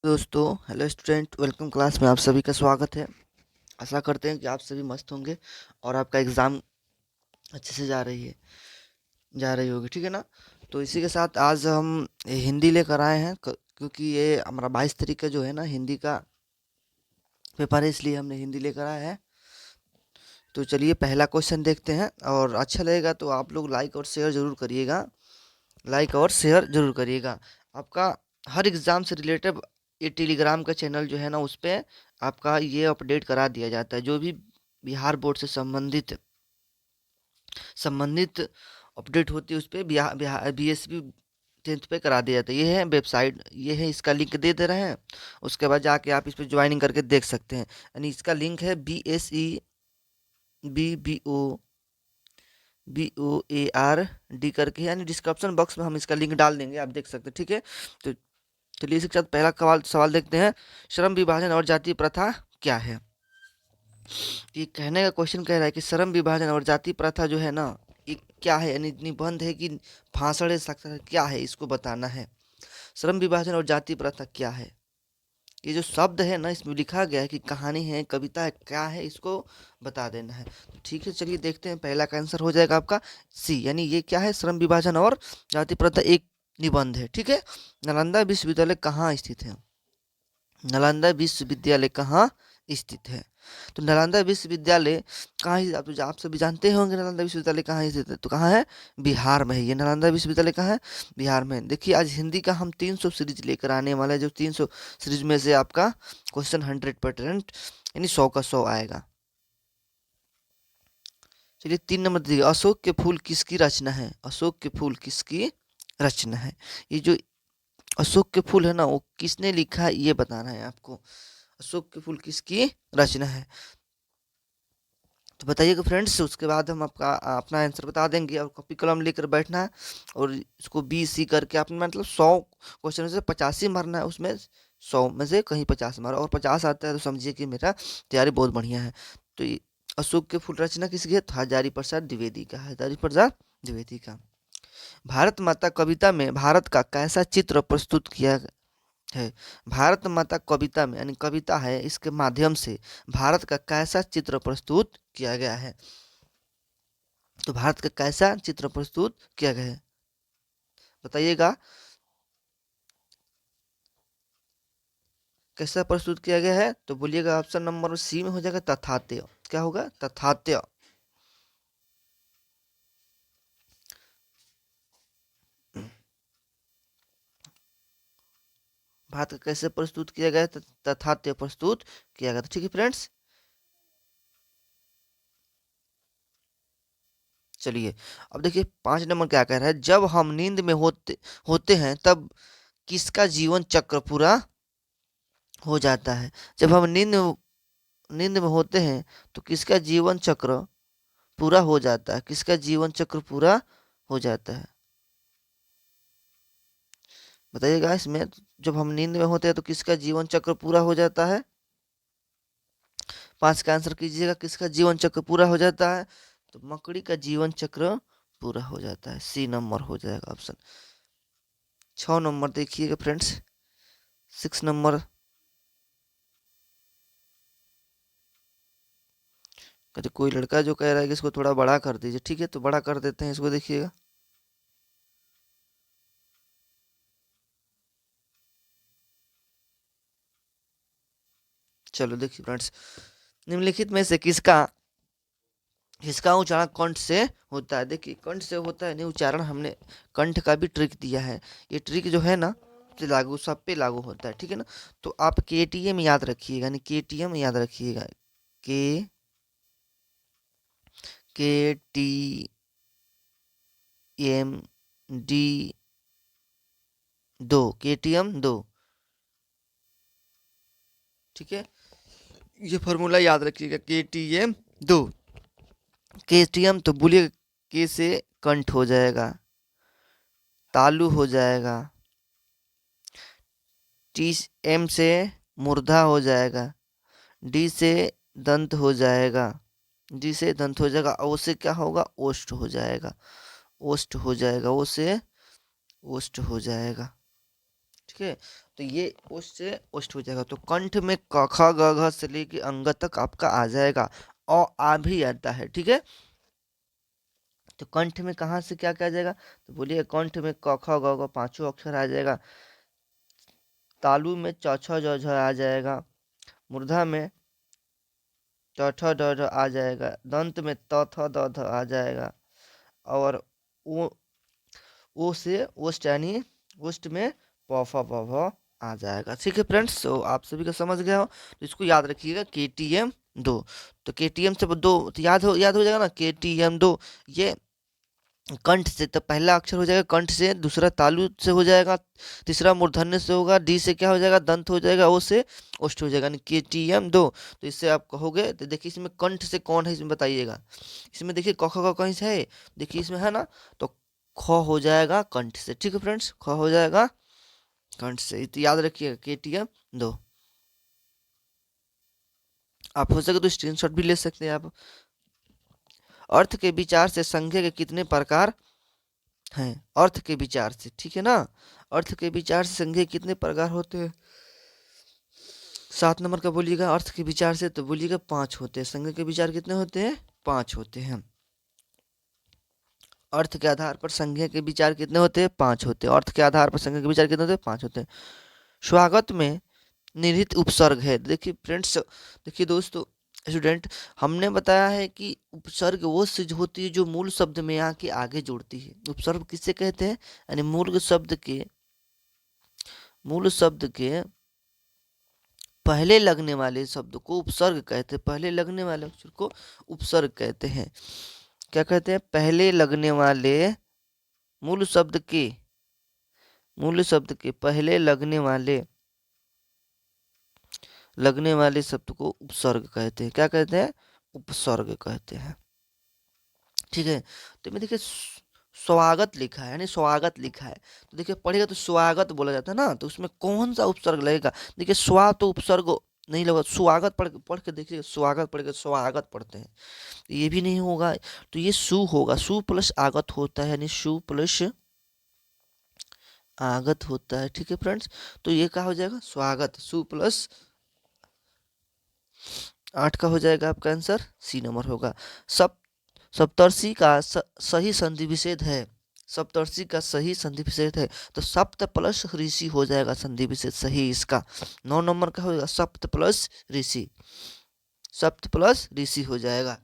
दोस्तों, hello student, welcome class में आप सभी का स्वागत है। आशा करते हैं कि आप सभी मस्त होंगे और आपका एग्ज़ाम अच्छे से जा रही होगी, ठीक है ना। तो इसी के साथ आज हम हिंदी लेकर आए हैं क्योंकि ये हमारा 22 तारीख का जो है ना हिंदी का पेपर है, इसलिए हमने हिंदी लेकर आए हैं। तो चलिए पहला क्वेश्चन देखते हैं और अच्छा लगेगा तो आप लोग लाइक और शेयर ज़रूर करिएगा। आपका हर एग्ज़ाम से रिलेटेड ये टेलीग्राम का चैनल जो है ना, उस पे आपका ये अपडेट करा दिया जाता है। जो भी बिहार बोर्ड से संबंधित अपडेट होती है उस पे बिहार बिहार BSB 10th पे करा दिया जाता है। ये है वेबसाइट, ये है, इसका लिंक दे रहे हैं। उसके बाद जाके आप इस पे ज्वाइनिंग करके देख सकते हैं। यानी इसका लिंक है BSEBBOARD करके, यानी डिस्क्रिप्शन बॉक्स में हम इसका लिंक डाल देंगे, आप देख सकते हैं, ठीक है। तो चलिए इसी के साथ पहला सवाल देखते हैं। श्रम विभाजन और जाति प्रथा क्या है? ये कहने का क्वेश्चन कह रहा है कि श्रम विभाजन और जाति प्रथा जो है ना, ये क्या है, यानी निबंध है कि भाषण है, साक्षर क्या है, इसको बताना है। श्रम विभाजन और जाति प्रथा क्या है? ये जो शब्द है ना, इसमें लिखा गया है कि कहानी है, कविता है, क्या है, इसको बता देना है। तो ठीक है, चलिए देखते हैं। पहला का आंसर हो जाएगा आपका सी, यानी ये क्या है, श्रम विभाजन और जाति प्रथा एक निबंध है, ठीक है। नालंदा विश्वविद्यालय कहाँ स्थित है? नालंदा विश्वविद्यालय कहाँ स्थित है? तो नालंदा विश्वविद्यालय कहाँ ही, आप सभी जानते होंगे नालंदा विश्वविद्यालय कहाँ स्थित है। तो कहाँ है? बिहार में है। ये नालंदा विश्वविद्यालय कहाँ है? बिहार में। देखिए आज हिंदी का हम 300 सीरीज लेकर आने वाले हैं, जो 300 सीरीज में से आपका क्वेश्चन 100% यानी 100 का 100 आएगा। चलिए 3 नंबर देखिए, अशोक के फूल किसकी रचना है? अशोक के फूल किसकी रचना है? ये जो अशोक के फूल है ना, वो किसने लिखा है, ये बताना है आपको। अशोक के फूल किसकी रचना है? तो बताइएगा फ्रेंड्स, उसके बाद हम आपका अपना आंसर बता देंगे। और कॉपी कलम लेकर बैठना है और इसको BC करके आपने मतलब 100 क्वेश्चन में से 85 मारना है, उसमें 100 में से कहीं 50 मारो और 50 आता है तो समझिए कि मेरा तैयारी बहुत बढ़िया है। तो ये अशोक के फूल रचना किसकी है? तो हजारी प्रसाद द्विवेदी का, हजारी प्रसाद द्विवेदी का। भारत माता कविता में भारत का कैसा चित्र प्रस्तुत किया है? भारत माता कविता में, यानी कविता है, इसके माध्यम से भारत का कैसा चित्र प्रस्तुत किया गया है? तो भारत का कैसा चित्र प्रस्तुत किया गया है, बताइएगा। कैसा प्रस्तुत किया गया है? तो बोलिएगा, ऑप्शन नंबर सी में हो जाएगा तथात्य। क्या होगा? तथात्य। भारत का कैसे प्रस्तुत किया गया? तथात्य प्रस्तुत किया गया था, ठीक है फ्रेंड्स। चलिए अब देखिए 5 नंबर क्या कह रहा है। जब हम नींद में होते होते हैं तब किसका जीवन चक्र पूरा हो जाता है? जब हम नींद में होते हैं तो किसका जीवन चक्र पूरा हो जाता है? किसका जीवन चक्र पूरा हो जाता है, बताइएगा। इसमें जब हम नींद में होते हैं तो किसका जीवन चक्र पूरा हो जाता है? 5 का आंसर कीजिएगा, किसका जीवन चक्र पूरा हो जाता है? तो मकड़ी का जीवन चक्र पूरा हो जाता है। सी नंबर हो जाएगा ऑप्शन। 6 नंबर देखिएगा फ्रेंड्स, 6 नंबर। कहते कोई लड़का जो कह रहा है कि इसको थोड़ा बड़ा कर दीजिए, ठीक है, तो बड़ा कर देते हैं इसको, देखिएगा। चलो देखिए फ्रेंड्स, निम्नलिखित में से किसका किसका उच्चारण कंठ से होता है? देखिए कंठ से होता है नहीं उच्चारण, हमने कंठ का भी ट्रिक दिया है। ये ट्रिक जो है ना, से लागू, सब पे लागू होता है, ठीक है ना। तो आप KTM याद रखिएगा, यानी KTM याद रखिएगा। के KTM दो, KTM दो, ठीक है। ये फॉर्मूला याद रखिएगा, KTM दो। KTM तो बोलिए, के से कंठ हो जाएगा, तालु हो जाएगा, TM से मूर्धा हो जाएगा, डी से दंत हो जाएगा, डी से दंत हो जाएगा, ओ से क्या होगा? ओष्ठ हो जाएगा, ओष्ठ हो जाएगा, ओ से ओष्ठ हो जाएगा, ठीक है। तो ये ओष्ठ से ओष्ठ हो जाएगा। तो कंठ में क ख ग घ से लेके अंग तक आपका आ जाएगा। आ भी आता है, ठीक है। तो कंठ में कहाँ से क्या क्या आ जाएगा, तो बोलिए कंठ में क ख ग घ पांचों अक्षर आ जाएगा। तालु में च छ ज झ आ जाएगा। मूर्धा में ट ठ ड ढ आ जाएगा। दंत में त थ द ध आ जाएगा। और ओ ओ से ओष्ठ यानी ओष्ठ में प फ ब भ आ जाएगा। ठीक है फ्रेंड्स, तो आप सभी का समझ गया हो, तो इसको याद रखिएगा KTM 2। तो KTM से 2 तो याद हो जाएगा ना, KTM 2 ये कंठ से, तो पहला अक्षर हो जाएगा कंठ से, दूसरा तालु से हो जाएगा, तीसरा मूर्धन्य से होगा, डी से क्या हो जाएगा दंत हो जाएगा, ओ से ओष्ठ हो जाएगा, यानी KTM 2। तो इससे आप कहोगे, तो देखिए इसमें कंठ से कौन है इसमें बताइएगा। इसमें देखिए क ख ग कहीं से है, देखिए इसमें है ना, तो ख हो जाएगा कंठ से। ठीक है फ्रेंड्स, ख हो जाएगा कंठ से, तो याद रखिएगा KTM 2। आप हो सके तो स्क्रीनशॉट भी ले सकते हैं आप। अर्थ के विचार से संज्ञा के कितने प्रकार हैं, अर्थ के विचार से, ठीक है ना। अर्थ के विचार से संज्ञा कितने प्रकार होते हैं, 7 नंबर का बोलिएगा। अर्थ के विचार से तो बोलिएगा 5 होते हैं। संज्ञा के विचार कितने होते हैं, 5 होते हैं। अर्थ के आधार पर संज्ञा के विचार कितने होते हैं, 5 होते हैं। अर्थ के आधार पर संज्ञा के विचार कितने होते हैं, 5 होते हैं। स्वागत में निहित उपसर्ग है। देखिए फ्रेंड्स, देखिए दोस्तों स्टूडेंट, हमने बताया है कि उपसर्ग वो चीज होती है जो मूल शब्द में आके आगे जुड़ती है। उपसर्ग किससे कहते हैं, यानी मूल शब्द के पहले लगने वाले शब्द को उपसर्ग कहते हैं। पहले लगने वाले अक्षर को उपसर्ग कहते हैं। क्या कहते हैं, पहले लगने वाले मूल शब्द के पहले लगने वाले शब्द को उपसर्ग कहते हैं। क्या कहते हैं, उपसर्ग कहते हैं। ठीक है। तो मैं देखिए स्वागत लिखा है, यानी स्वागत लिखा है, तो देखिए पढ़ेगा तो स्वागत बोला जाता है ना, तो उसमें कौन सा उपसर्ग लगेगा। देखिए स्वा तो उपसर्ग नहीं लगा, स्वागत पढ़ के देखिए, स्वागत पढ़ के स्वागत पढ़ते हैं, तो ये भी नहीं होगा, तो ये सु होगा। सु प्लस आगत होता है, यानी सु प्लस आगत होता है। ठीक है फ्रेंड्स, तो ये क्या हो जाएगा, स्वागत, सु प्लस 8 का हो जाएगा आपका आंसर, सी नंबर होगा। सब सप्तर्षि का सही संधि विच्छेद है। सप्तर्षि का सही संधि विच्छेद है, तो सप्त प्लस ऋषि हो जाएगा संधि विच्छेद सही इसका। 9 नंबर का होगा सप्त प्लस ऋषि, सप्त प्लस ऋषि हो जाएगा।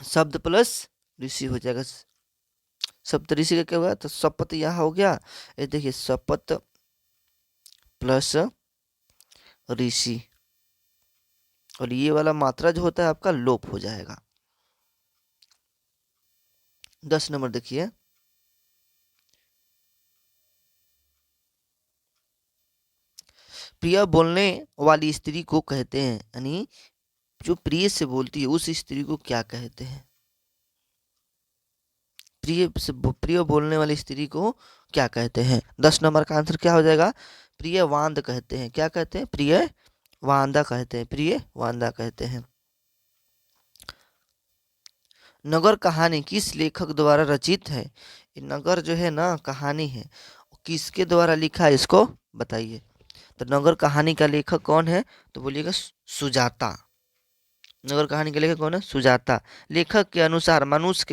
शब्द प्लस ऋषि हो जाएगा। सप्त ऋषि का क्या होगा, तो शपथ यहाँ हो गया, ये देखिए शपथ प्लस ऋषि, और ये वाला मात्रा जो होता है आपका लोप हो जाएगा। 10 नंबर देखिए, प्रिय बोलने वाली स्त्री को कहते हैं, यानी जो प्रिय से बोलती है उस स्त्री को क्या कहते हैं। प्रिय बोलने वाली स्त्री को क्या कहते हैं। 10 नंबर का आंसर क्या हो जाएगा, प्रिय वांद कहते हैं। क्या कहते हैं, प्रिय वांदा कहते हैं, प्रिय वांदा कहते हैं। नगर कहानी किस लेखक द्वारा रचित है। नगर जो है ना कहानी है, किसके द्वारा लिखा है इसको बताइए। तो नगर कहानी का लेखक कौन है, तो बोलिएगा सुजाता। नगर कहानी के लेखक कौन है, सुजाता। लेखक के अनुसार मनुष्य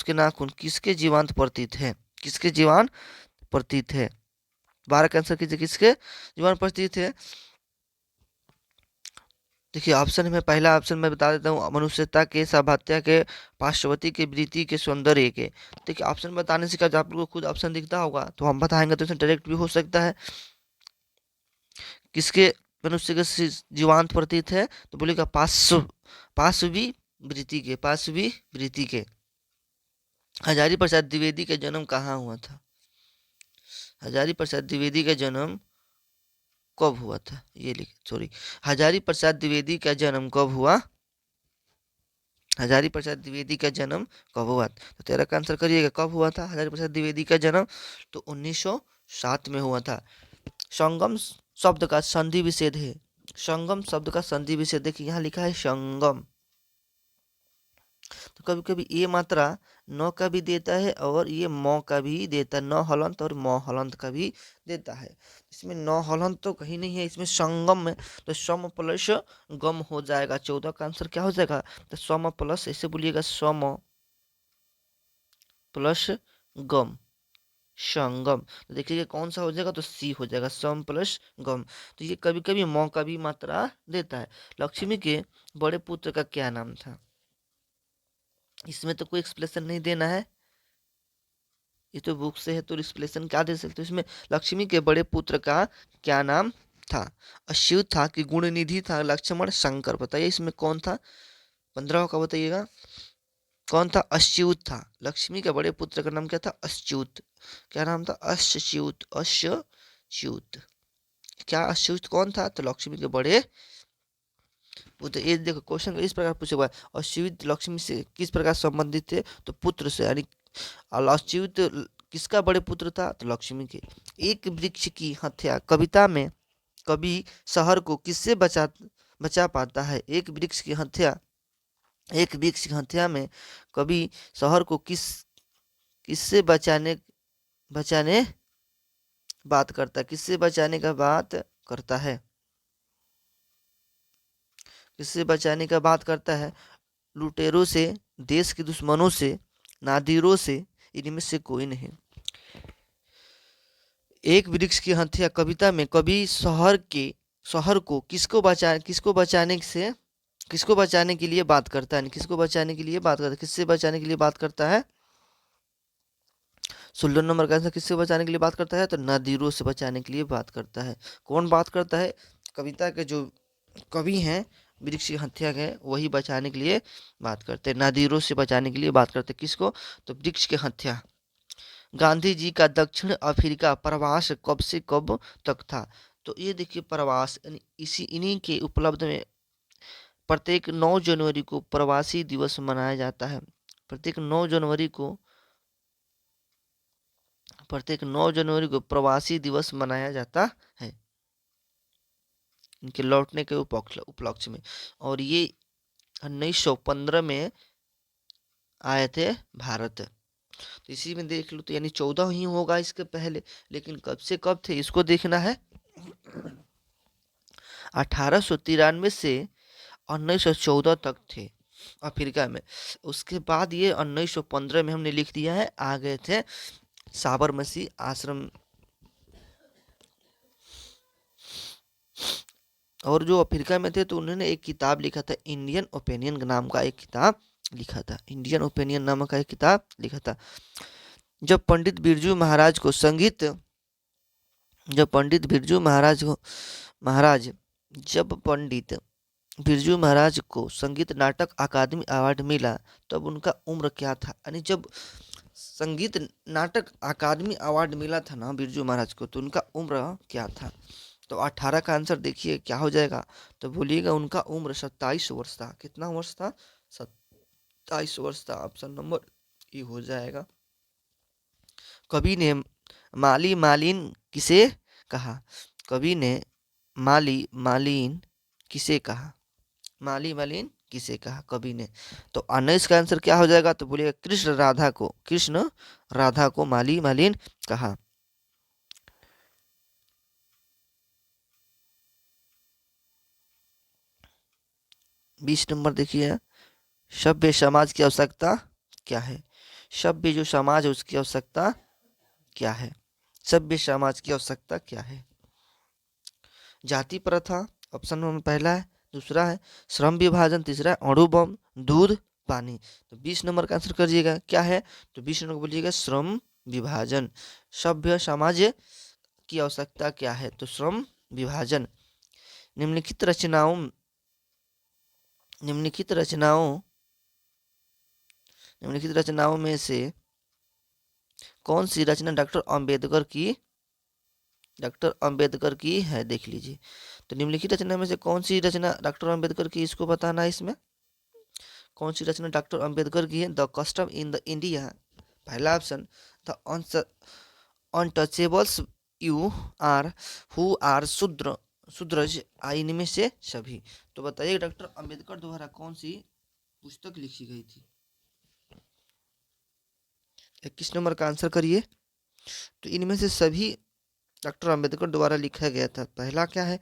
के नाखून किसके जीवांत प्रतीत है, किसके जीवान प्रतीत है। 12 का आंसर कीजिए, किसके जीवान प्रतीत है। देखिए ऑप्शन में, पहला ऑप्शन मैं बता देता हूँ, मनुष्यता के, सभ्यता के, पार्श्वती के, वृत्ति के, सौंदर्य के। देखिए ऑप्शन बताने से क्या, जब आप लोगों को खुद ऑप्शन दिखता होगा तो हम बताएंगे तो इसमें डायरेक्ट भी हो सकता है। किसके मनुष्य के जीवांत प्रतीत है, तो बोलेगा पार्श्वी वृत्ति के। हजारी प्रसाद द्विवेदी का जन्म कहाँ हुआ था, हजारी प्रसाद द्विवेदी का जन्म कब हुआ था, ये हजारी प्रसाद द्विवेदी का जन्म कब हुआ, हजारी प्रसाद द्विवेदी का जन्म कब हुआ। तो 13 का आंसर करिएगा, कब हुआ था हजारी प्रसाद द्विवेदी का जन्म, तो 1907 में हुआ था। संगम शब्द का संधि विच्छेद है, संगम शब्द का संधि विच्छेद देखिए यहाँ लिखा है संगम, तो कभी कभी ए मात्रा न का भी देता है और ये म का भी देता है, न हलंत और म हलंत का भी देता है। इसमें न हलंत तो कहीं नहीं है, इसमें संगम है, तो सम प्लस गम हो जाएगा। 14 का आंसर क्या हो जाएगा, तो सम प्लस, ऐसे बोलिएगा सम प्लस गम, संगम। तो देखिए कौन सा हो जाएगा, तो सी हो जाएगा, सम प्लस गम। तो ये कभी कभी म का भी मात्रा देता है। लक्ष्मी के बड़े पुत्र का क्या नाम था, इसमें तो कोई एक्सप्लेनेशन नहीं देना है, ये तो बुक से है, तो एक्सप्लेनेशन क्या दे सकते हो इसमें। लक्ष्मी के बड़े पुत्र का क्या नाम था, अच्युत था कि गुणनिधि था, लक्ष्मण, शंकर। बताइए इसमें कौन था, 15 का बताइएगा, कौन था, अच्युत था। लक्ष्मी के बड़े पुत्र का नाम क्या था, अच्युत। क्या नाम था, अच्युत, अच्युत। क्या अच्युत कौन था, तो लक्ष्मी के बड़े पुत्र। ये देखो क्वेश्चन इस प्रकार पूछा हुआ है, अच्युत लक्ष्मी से किस प्रकार संबंधित थे, तो पुत्र से, यानी अच्युत किसका बड़े पुत्र था, तो लक्ष्मी के। एक वृक्ष की हत्या कविता में कवि शहर को किससे बचा पाता है, एक वृक्ष की हत्या, एक वृक्ष की हत्या में कवि शहर को किससे बचाने बचाने बात करता है, किससे बचाने का बात करता है, किससे बचाने का बात करता है, लुटेरों से, देश के दुश्मनों से, नादिरों से, इनमें से कोई नहीं। एक वृक्ष की हत्या कविता में कवि शहर को किसको बचाने के लिए बात करता है, किसको बचाने के लिए बात करता है, किससे बचाने के लिए बात करता है, 16 नंबर का आंसर किससे बचाने के लिए बात करता है, तो नादिरों से बचाने के लिए बात करता है। कौन बात करता है, कविता के जो कवि हैं वृक्ष की हत्या के, वही बचाने के लिए बात करते हैं, नादिरों से बचाने के लिए बात करते हैं, किसको, तो वृक्ष की हत्या। गांधी जी का दक्षिण अफ्रीका प्रवास कब से कब तक था, तो ये देखिए प्रवास, इसी इन्हीं के उपलब्ध में प्रत्येक 9 जनवरी को प्रवासी दिवस मनाया जाता है। प्रत्येक 9 जनवरी को प्रत्येक 9 जनवरी को प्रवासी दिवस मनाया जाता है, इनके लौटने के उपलक्ष्य में। और ये 1915 में आए थे भारत। तो इसी में देख लो, तो यानी 14 ही होगा इसके पहले, लेकिन कब से कब थे इसको देखना है। 1893 से 1914 तक थे अफ्रीका में। उसके बाद ये 1915 में हमने लिख दिया है, आ गए थे साबरमती आश्रम। और जो अफ्रीका में थे तो उन्होंने एक किताब लिखा था, इंडियन ओपिनियन नाम का एक किताब लिखा था, इंडियन ओपिनियन नाम का एक किताब लिखा था। जब पंडित बिरजू महाराज को संगीत जब पंडित बिरजू महाराज को महाराज जब पंडित बिरजू महाराज को संगीत नाटक अकादमी अवार्ड मिला, तब उनका उम्र क्या था, यानी जब संगीत नाटक अकादमी अवार्ड मिला था ना बिरजू महाराज को, तो उनका उम्र क्या था। तो 18 का आंसर देखिए क्या हो जाएगा, तो बोलिएगा उनका उम्र 27 वर्ष था। कितना वर्ष था, 27 वर्ष था। ऑप्शन नंबर ई हो जाएगा। कवि ने माली मालिन किसे कहा, कवि ने माली मालिन किसे कहा, माली मालिन किसे कहा कवि ने। तो 19 का आंसर क्या हो जाएगा, तो बोलिएगा कृष्ण राधा को माली मालिन कहा। 20 नंबर देखिए, सभ्य समाज की आवश्यकता क्या है, सभ्य जो समाज है उसकी आवश्यकता क्या है, सभ्य समाज की आवश्यकता क्या है। जाति प्रथा ऑप्शन नंबर पहला है, दूसरा है श्रम विभाजन, तीसरा है अणु बम, दूध, पानी। तो 20 नंबर का आंसर करिएगा क्या है, तो 20 नंबर बोलिएगा श्रम विभाजन। सभ्य समाज की आवश्यकता क्या है, तो श्रम विभाजन। निम्नलिखित रचनाओं निम्नलिखित रचनाओं निम्नलिखित रचनाओं में से कौन सी रचना डॉक्टर अंबेडकर की है, देख लीजिए। तो निम्नलिखित रचना में से कौन सी रचना डॉक्टर अंबेडकर की, इसको बताना है इसमें। कौन सी रचना डॉक्टर अंबेडकर की है, the custom in the India, पहला option. The untouchables, you are, who are, Shudras, इनमें से सभी। तो बताइए डॉक्टर अंबेडकर द्वारा कौन सी पुस्तक लिखी गई थी। 21 नंबर का आंसर करिए। तो इनमें से सभी डॉक्टर अंबेडकर द्वारा लिखा गया था। पहला क्या है,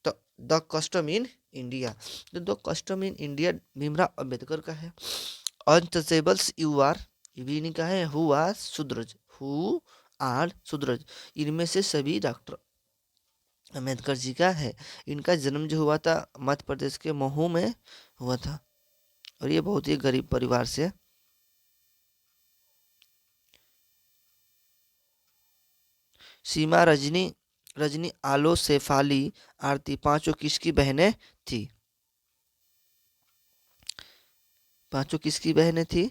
तो द कस्टम इन इंडिया। तो the custom in India Bhimrao Ambedkar का है। अनटचेबल्स यू आर, ये भी इन्हीं का है। हु आर सुद्रज, हु आर सुद्रज, इनमें से सभी डॉक्टर अंबेडकर जी का है। इनका जन्म जो हुआ था मध्य प्रदेश के महू में हुआ था, और ये बहुत ही गरीब परिवार से। सीमा, रजनी, रजनी, आलो, शेफाली, आरती, पांचों किसकी बहनें थी? पांचों किसकी बहनें थी?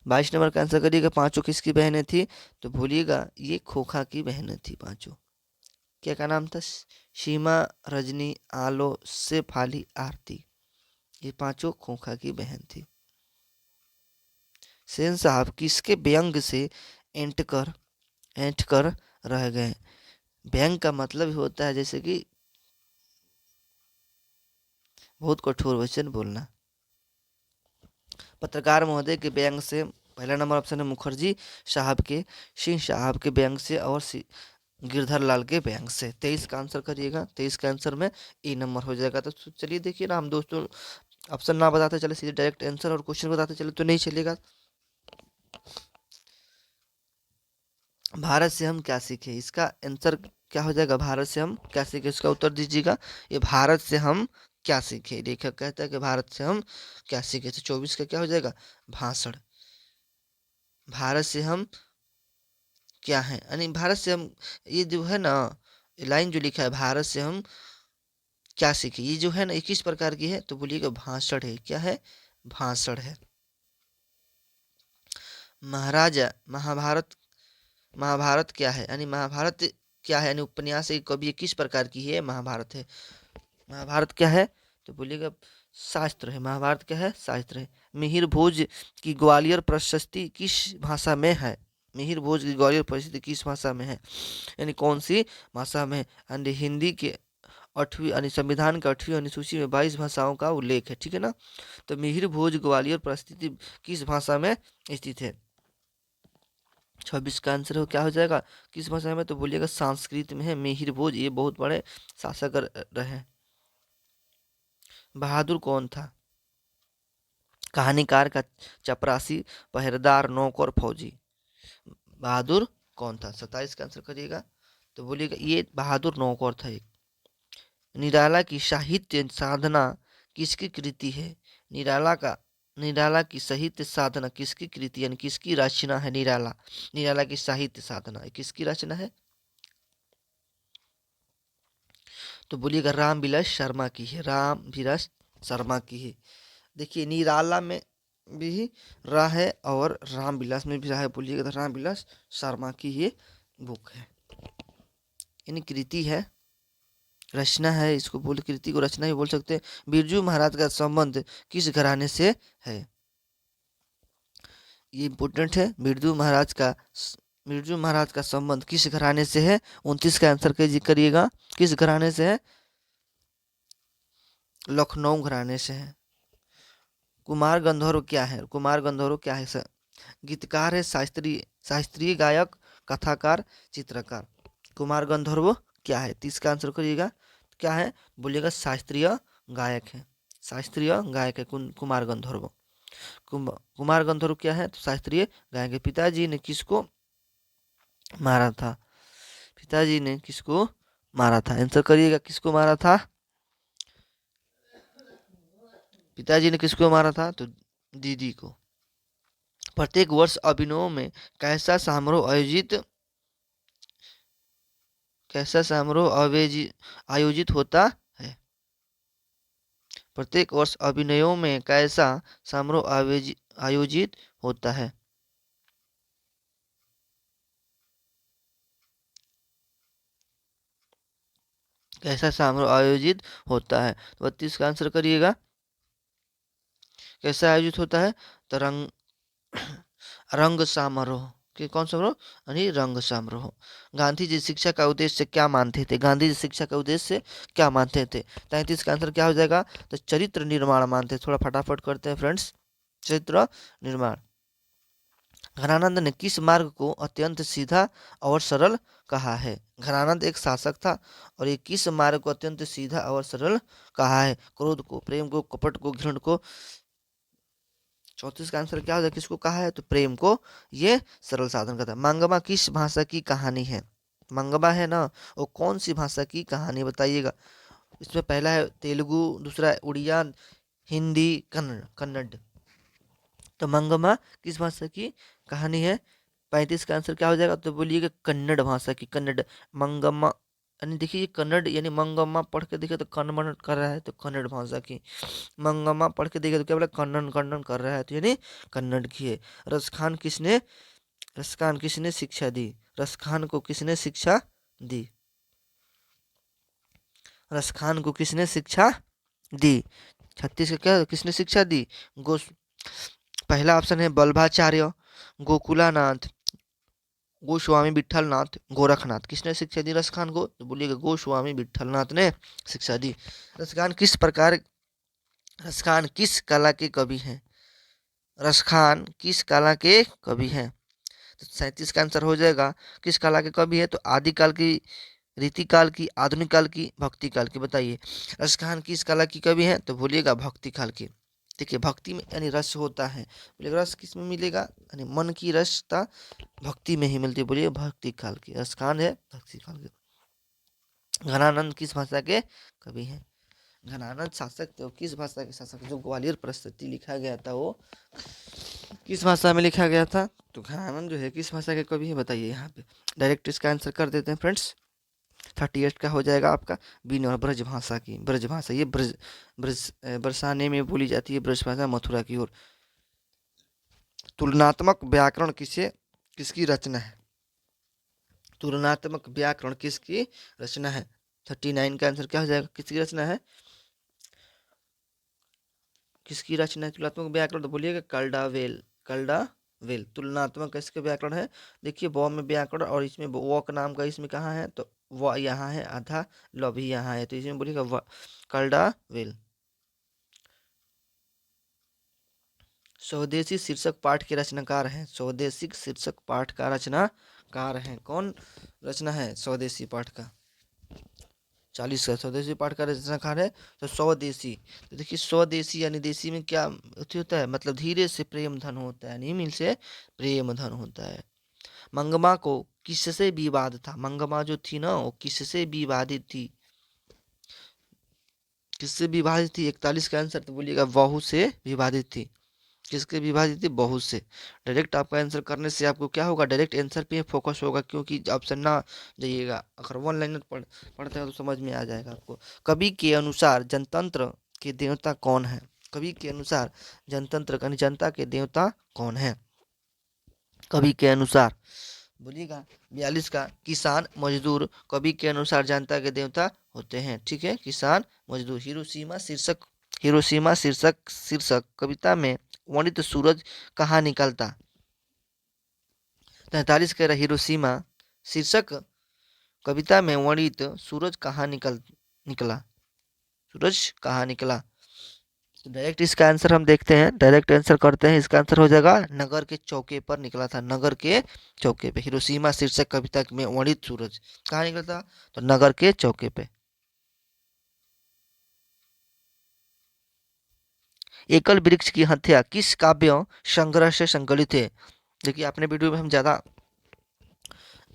22 नंबर का आंसर करिएगा। पांचों किसकी बहनें थी? तो भूलिएगा ये खोखा की बहनें थी पांचों। क्या नाम था? सीमा, रजनी, आलो, शेफाली, आरती, ये पांचों खोखा की बहन थी। सेन साहब किसके व्यंग से ऐंठ कर रह गए? व्यंग का मतलब होता है जैसे कि बहुत कठोर वचन बोलना। पत्रकार महोदय के व्यंग से, पहला नंबर ऑप्शन है मुखर्जी साहब के, सिंह साहब के व्यंग से, और गिरधर लाल के व्यंग से। 23 का आंसर करिएगा। 23 के आंसर में ए नंबर हो जाएगा। तो चलिए देखिए ना, हम दोस्तों ऑप्शन ना बताते चले, सीधे डायरेक्ट आंसर और क्वेश्चन बताते चले तो नहीं चलेगा। भारत से हम क्या सीखे, इसका आंसर क्या हो जाएगा? भारत से हम क्या सीखे, इसका उत्तर दीजिएगा। ये भारत से हम क्या सीखे, लेखक कहता है कि भारत से हम क्या सीखे। तो 24 का क्या हो जाएगा? भाषण। भारत से हम क्या है, यानी भारत से हम, ये जो है ना लाइन जो लिखा है भारत से हम क्या सीखे, ये जो है ना 21 प्रकार की है, तो बोलिएगा भाषण है। क्या है? भाषण है। महाराजा, महाभारत, महाभारत क्या है, यानी महाभारत क्या है, यानी उपन्यास एक कवि किस प्रकार की है? महाभारत है। महाभारत क्या है? तो बोलिएगा शास्त्र है। महाभारत क्या है? शास्त्र है। मिहिर भोज की ग्वालियर प्रशस्ति किस भाषा में है? मिहिर भोज की ग्वालियर प्रशस्ति किस भाषा में है, यानी कौन सी भाषा में? यानी हिंदी के 8वीं, यानी संविधान के 8वीं अनुसूची में 22 भाषाओं का उल्लेख है, ठीक है ना। तो मिहिर भोज ग्वालियर प्रस्तुति किस भाषा में स्थित है? 26 का आंसर हो क्या हो जाएगा? किस भाषा में? तो बोलिएगा संस्कृत में है। मिहिर भोज ये बहुत बड़े शासक रहे। बहादुर कौन था? कहानीकार का चपरासी, पहरेदार, नौकर, फौजी। बहादुर कौन था? 27 का आंसर करिएगा। तो बोलिएगा ये बहादुर नौकर था एक। निराला की साहित्य साधना किसकी कृति है? निराला का, निराला की साहित्य साधना किसकी कृति, यानी किसकी रचना है? निराला, निराला की साहित्य साधना किसकी रचना है? तो बोलिएगा रामविलास शर्मा की है। रामविलास शर्मा की है। देखिए निराला में भी रहा है और रामविलास में भी रहा है, बोलिएगा तो रामविलास शर्मा की ये बुक है, यानी कृति है, रचना है। इसको बोल, कृति को रचना ही बोल सकते हैं। बिरजू महाराज का संबंध किस घराने से है? ये इम्पोर्टेंट है। बिरजू महाराज का संबंध किस घराने से है? 29 का आंसर करिएगा। किस घराने से है? लखनऊ घराने से है। कुमार गंधर्व क्या है? कुमार गंधर्व क्या है सर? गीतकार है, शास्त्रीय, शास्त्रीय गायक, कथाकार, चित्रकार। कुमार गंधर्व क्या है? 30 का आंसर करिएगा। क्या है? बोलिएगा शास्त्रीय गायक है। शास्त्रीय गायक है कुमार गंधर्व। कुमार गंधर्व क्या है? तो शास्त्रीय गायक है। पिताजी ने किसको मारा था? पिताजी ने किसको मारा था? आंसर करिएगा। किसको मारा था? पिताजी ने किसको मारा था? तो दीदी को। प्रत्येक वर्ष अभिनव में कैसा समारोह आयोजित होता है? प्रत्येक वर्ष अभिनयों में कैसा समारोह आयोजित होता है? कैसा समारोह आयोजित होता है? तो 32 का आंसर करिएगा। कैसा आयोजित होता है? तो रंग समारोह के, कौन समारोह? यानी रंग समारोह। गांधी जी शिक्षा का उद्देश्य क्या मानते थे? गांधी जी शिक्षा का उद्देश्य क्या मानते थे? 33 का आंसर क्या हो जाएगा? तो चरित्र निर्माण मानते। थोड़ा फटाफट करते हैं फ्रेंड्स। चरित्र निर्माण। घनानंद ने किस मार्ग को अत्यंत सीधा और सरल कहा है? घनानंद एक शासक था और ये किस मार्ग को अत्यंत सीधा और सरल कहा है? क्रोध को, प्रेम को, कपट को, घृण को। 34 का आंसर क्या हो जाए? किसको कहा है? तो प्रेम को ये सरल साधन का था। मंगमा किस भाषा की कहानी है? मंगमा है ना, वो कौन सी भाषा की कहानी बताइएगा? इसमें पहला है तेलुगु, दूसरा है उड़िया, हिंदी, कन्नड़। कन्नड़। तो मंगमा किस भाषा की कहानी है? 35 का आंसर क्या हो जाएगा? तो बोलिएगा कन्नड़ भाषा की। कन्नड़। मंगम्मा यानी देखिए कन्नड़ यानी मंगम्मा पढ़ के देखिए तो कन्नड़ कर रहा है, तो कन्नड़ भाषा की। मंगम्मा पढ़ के देखिए तो क्या बोला? कन्नड़ कन्नड़ कर रहा है, तो यानी कन्नड़ की है। रसखान किसने शिक्षा दी? रसखान को किसने शिक्षा दी? रसखान को किसने शिक्षा दी? 36 का क्या किसने शिक्षा दी? गोस पहला ऑप्शन है बल्भाचार्य, गोकुलानाथ, गोस्वामी विठलनाथ, गोरखनाथ। किसने शिक्षा दी रसखान को? तो बोलिएगा गोस्वामी विठलनाथ ने शिक्षा दी। रसखान किस प्रकार रसखान किस कला के कवि हैं? रसखान किस कला के कवि हैं? तो 37 का आंसर हो जाएगा किस कला के कवि है? तो आदिकाल की, रीतिकाल की, आधुनिक काल की, भक्ति काल की। बताइए रसखान किस कला की कवि है? तो बोलिएगा भक्ति काल की। देखिए भक्ति में यानी रस होता है, बोलिएगा रस किस में मिलेगा? यानी मन की रसता भक्ति में ही मिलती है। बोलिए भक्ति काल की। रसखान है भक्ति काल के। घनानंद किस भाषा के कवि हैं? घनानंद शासक थे, किस भाषा के शासक? जो ग्वालियर प्रस्तुति लिखा गया था वो किस भाषा में लिखा गया था? तो घनानंद जो है किस भाषा के कवि है? बताइए यहाँ पे। डायरेक्ट इसका आंसर कर देते हैं फ्रेंड्स। 38 का हो जाएगा आपका बीन और ब्रज भाषा की। ब्रज भाषा ये ब्रज ब्रज बरसाने में बोली जाती है ब्रज भाषा, मथुरा की ओर। तुलनात्मक व्याकरण किसकी रचना है? तुलनात्मक व्याकरण किसकी रचना है? 39 का आंसर क्या हो जाएगा? किसकी रचना है? किसकी रचना है तुलनात्मक व्याकरण? तो बोलिएगा कल्डावेल। कल्डावेल तुलनात्मक इसके व्याकरण है। देखिए व में व्याकरण और इसमें वॉक नाम का इसमें कहाँ है? तो व यहाँ है आधा, ल भी यहाँ है, तो इसमें बोलिएगा कल्डावेल। स्वदेशी शीर्षक पाठ के रचनाकार हैं। स्वदेशी शीर्षक पाठ का रचनाकार हैं कौन? रचना है स्वदेशी पाठ का। 40 का स्वदेशी पाठ का रचनाकार है तो स्वदेशी। तो देखिए स्वदेशी यानी देशी में क्या होता है? मतलब धीरे से प्रेम धन होता है, यानी मिल से प्रेम धन होता है। मंगमा को किससे विवाद था? मंगमा जो थी ना वो किससे विवादित थी? किससे विवादित थी? 41 का आंसर तो बोलिएगा बहू से विवादित थी। किसके विभाजित थी? बहुत से। डायरेक्ट आपका आंसर करने से आपको क्या होगा? डायरेक्ट आंसर पे फोकस होगा, क्योंकि ऑप्शन ना जाइएगा। अगर वन लाइनर पढ़ते हैं तो समझ में आ जाएगा आपको। कवि के अनुसार जनतंत्र के देवता कौन है? कवि के अनुसार जनतंत्र यानी जनता के देवता कौन है? कवि के अनुसार बोलिएगा 42 का किसान मजदूर कवि के अनुसार जनता के देवता होते हैं। ठीक है, किसान मजदूर। हिरोशिमा शीर्षक कविता में वर्णित सूरज कहाँ निकलता? 43 कह रहा हिरोशिमा शीर्षक कविता में वर्णित सूरज कहाँ निकला? सूरज कहाँ निकला? तो डायरेक्ट इसका आंसर हम देखते हैं, डायरेक्ट आंसर करते हैं। इसका आंसर हो जाएगा नगर के चौके पर निकला था। नगर के चौके पे हिरोशिमा शीर्षक कविता में वर्णित सूरज कहाँ निकला था? तो नगर के चौके पे। एकल वृक्ष की हत्या किस काव्य संग्रह से संकलित है? देखिए अपने वीडियो में हम ज़्यादा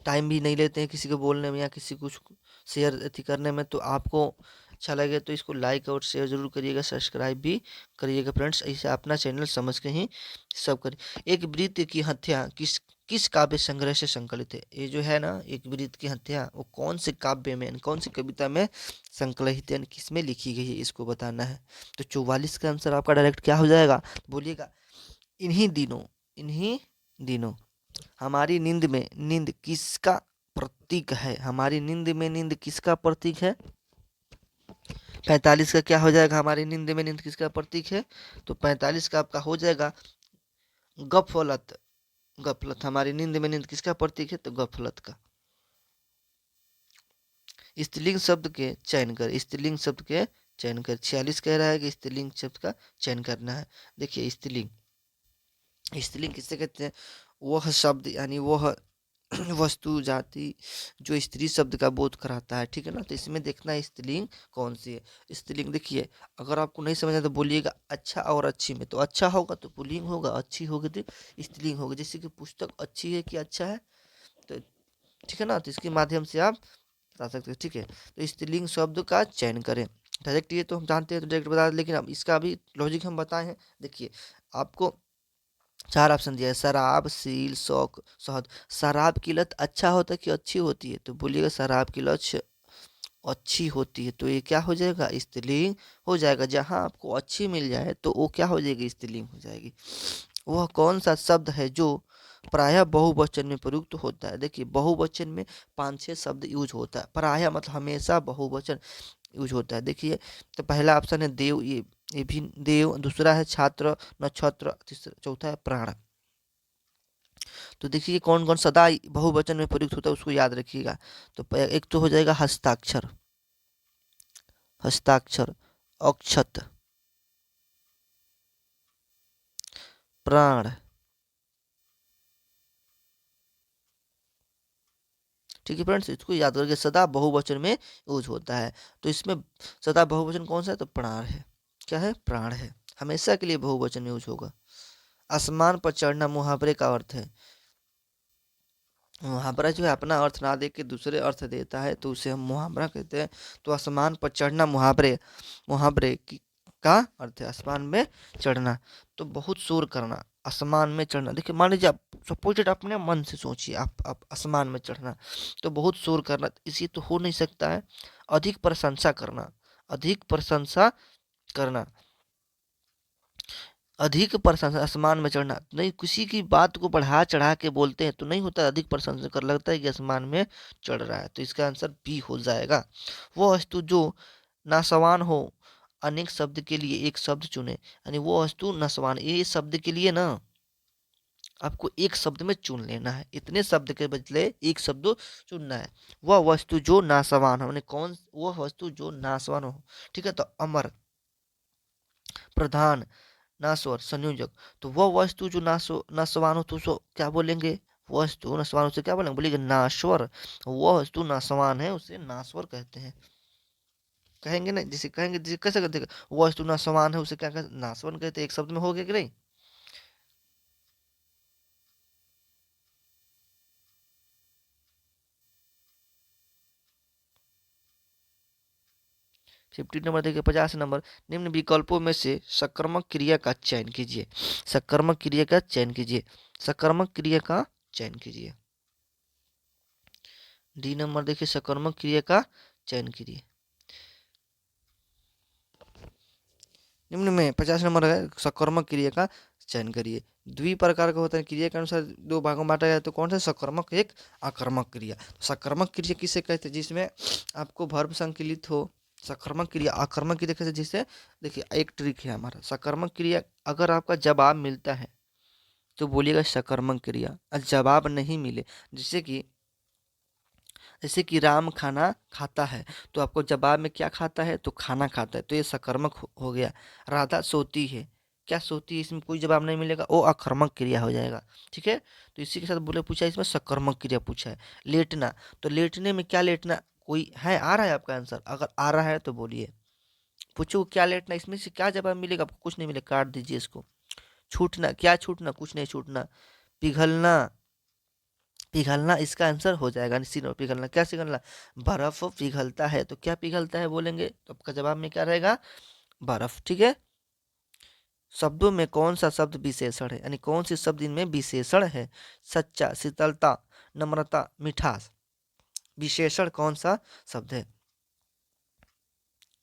टाइम भी नहीं लेते हैं किसी को बोलने में या किसी कुछ शेयर अथी करने में। तो आपको अच्छा लगे तो इसको लाइक और शेयर जरूर करिएगा, सब्सक्राइब भी करिएगा फ्रेंड्स। ऐसे अपना चैनल समझ के ही सब करिए। एक वृत्त की हत्या किस किस काव्य संग्रह से संकलित है? ये जो है ना एक वृत्त की हत्या वो कौन से काव्य में कौन सी कविता में संकलित है, किस में लिखी गई है, इसको बताना है। तो 44 का आंसर आपका डायरेक्ट क्या हो जाएगा? बोलिएगा इन्हीं दिनों हमारी नींद किसका प्रतीक है? हमारी नींद में नींद किसका प्रतीक है? 45 का क्या हो जाएगा? हमारी नींद में नींद किसका प्रतीक है? तो 45 का आपका हो जाएगा गफलत। गफलत हमारी नींद में नींद किसका प्रतीक है? तो गफलत का। स्त्रीलिंग शब्द के चयन कर। स्त्रीलिंग शब्द के चयन कर। 46 कह रहा है कि स्त्रीलिंग शब्द का चयन करना है। देखिए स्त्रीलिंग किससे कहते हैं? वह शब्द यानी वह वस्तु जाति जो स्त्री शब्द का बोध कराता है, ठीक है ना। तो इसमें देखना है स्त्रीलिंग कौन सी है। स्त्रीलिंग देखिए, अगर आपको नहीं समझ आए तो बोलिएगा अच्छा और अच्छी में। तो अच्छा होगा तो पुल्लिंग होगा, अच्छी होगी तो स्त्रीलिंग होगी। जैसे कि पुस्तक अच्छी है कि अच्छा है, तो ठीक है ना। तो इसके माध्यम से आप बता सकते हैं, ठीक है। तो स्त्रीलिंग शब्द का चयन करें। डायरेक्ट ये तो हम जानते हैं, तो डायरेक्ट बता दें, लेकिन अब इसका भी लॉजिक हम बताए हैं। देखिए, आपको 4 ऑप्शन दिया है, शराब, सील, शौक, शहद। शराब की लत अच्छा होता है कि अच्छी होती है? तो बोलिएगा शराब की लत अच्छी होती है, तो ये क्या हो जाएगा? स्त्रीलिंग हो जाएगा। जहाँ आपको अच्छी मिल जाए तो वो क्या हो जाएगी? स्त्रीलिंग हो जाएगी। वह कौन सा शब्द है जो प्रायः बहुवचन में प्रयुक्त होता है? देखिए, बहुवचन में 5-6 शब्द यूज होता है। प्रायः मतलब हमेशा बहुवचन यूज होता है। देखिए, तो पहला ऑप्शन है देव, ये भी देव। दूसरा है छात्र, नक्षत्र। तीसरा, चौथा है प्राण। तो देखिए कौन कौन सदा बहुवचन में प्रयुक्त होता है, उसको याद रखिएगा। तो एक तो हो जाएगा हस्ताक्षर, हस्ताक्षर, अक्षत, प्राण। ठीक है फ्रेंड्स, इसको याद करके, सदा बहुवचन में यूज होता है। तो इसमें सदा बहुवचन कौन सा है? तो प्राण है। क्या है? प्राण है। हमेशा के लिए बहुवचन में यूज होगा। आसमान पर चढ़ना मुहावरे का अर्थ है। मुहावरा जो है अपना अर्थ ना दे के दूसरे अर्थ देता है, तो उसे हम मुहावरा कहते हैं। तो आसमान पर चढ़ना मुहावरे, मुहावरे की का अर्थ है आसमान में चढ़ना। तो बहुत शोर करना, आसमान में चढ़ना। देखिए, मान लीजिए आप सपोज अपने मन से सोचिए, आप आसमान में चढ़ना, तो बहुत शोर करना, इसी तो हो नहीं सकता है। अधिक प्रशंसा करना, अधिक प्रशंसा करना, अधिक प्रशंसा, आसमान में चढ़ना नहीं, किसी की बात को बढ़ा चढ़ा के बोलते हैं तो नहीं होता, अधिक प्रशंसा कर, लगता है कि आसमान में चढ़ रहा है। तो इसका आंसर बी हो जाएगा। वो वस्तु जो नासवान हो, अनेक शब्द के लिए एक शब्द चुने, यानी वो वस्तु नासवान, ये शब्द के लिए ना आपको एक शब्द में चुन लेना है, इतने शब्द के बदले एक शब्द चुनना है। वह वस्तु जो नासवान हो, कौन, वह वस्तु जो नासवान हो, ठीक है। तो अमर, प्रधान, नासवर, संयोजक। तो वह वस्तु जो नासवान हो, तो उसको क्या बोलेंगे? वस्तु नासवान उसे क्या बोलेंगे? बोलेंगे नाश्वर। वह वस्तु नासवान है उसे नाश्वर कहते हैं। कहेंगे ना, जिसे कहेंगे, जिसे कैसे कहते हैं, वह वस्तु नासवान है उसे क्या कहते? नासवान कहते हैं। एक शब्द में हो गया कि नहीं? 50 नंबर देखिए, 50 नंबर, निम्न विकल्पों में से सकर्मक क्रिया का चयन कीजिए। सकर्मक क्रिया का चयन कीजिए। सकर्मक क्रिया का चयन कीजिए। डी नंबर देखिए, सकर्मक क्रिया का चयन कीजिए। निम्न में 50 नंबर है, सकर्मक क्रिया का चयन करिए। द्वि प्रकार का होता है, क्रिया के अनुसार दो भागों में बांटा गया है, तो कौन सा? सकर्मक, एक आकर्मक क्रिया। सकर्मक क्रिया किसे कहते हैं? जिसमें आपको वर्ब संकलित हो। सकर्मक क्रिया, आकर्मक क्रिया कैसे? जिससे, देखिए एक ट्रिक है हमारा, सकर्मक क्रिया अगर आपका जवाब मिलता है तो बोलिएगा सकर्मक क्रिया, और जवाब नहीं मिले, जैसे कि राम खाना खाता है, तो आपको जवाब में क्या खाता है? तो खाना खाता है, तो ये सकर्मक हो गया। राधा सोती है, क्या सोती है? इसमें कोई जवाब नहीं मिलेगा, वो अकर्मक क्रिया हो जाएगा। ठीक है, तो इसी के साथ बोले पूछा है, इसमें सकर्मक क्रिया पूछा है। लेटना, तो लेटने में क्या लेटना? कोई है, आ रहा है आपका आंसर? अगर आ रहा है तो बोलिए, पूछो क्या लेटना, इसमें से क्या जवाब मिलेगा? आपको कुछ नहीं मिलेगा, काट दीजिए इसको। छूटना, क्या छूटना? कुछ नहीं छूटना। पिघलना, पिघलना इसका आंसर हो जाएगा। पिघलना, क्या पिघलना? बर्फ पिघलता है, तो क्या पिघलता है बोलेंगे, तो आपका जवाब में क्या रहेगा? बर्फ। ठीक है, शब्दों में कौन सा शब्द विशेषण है, यानी कौन सी शब्द इनमें विशेषण है? सच्चा, शीतलता, नम्रता, मिठास। विशेषण कौन सा शब्द है?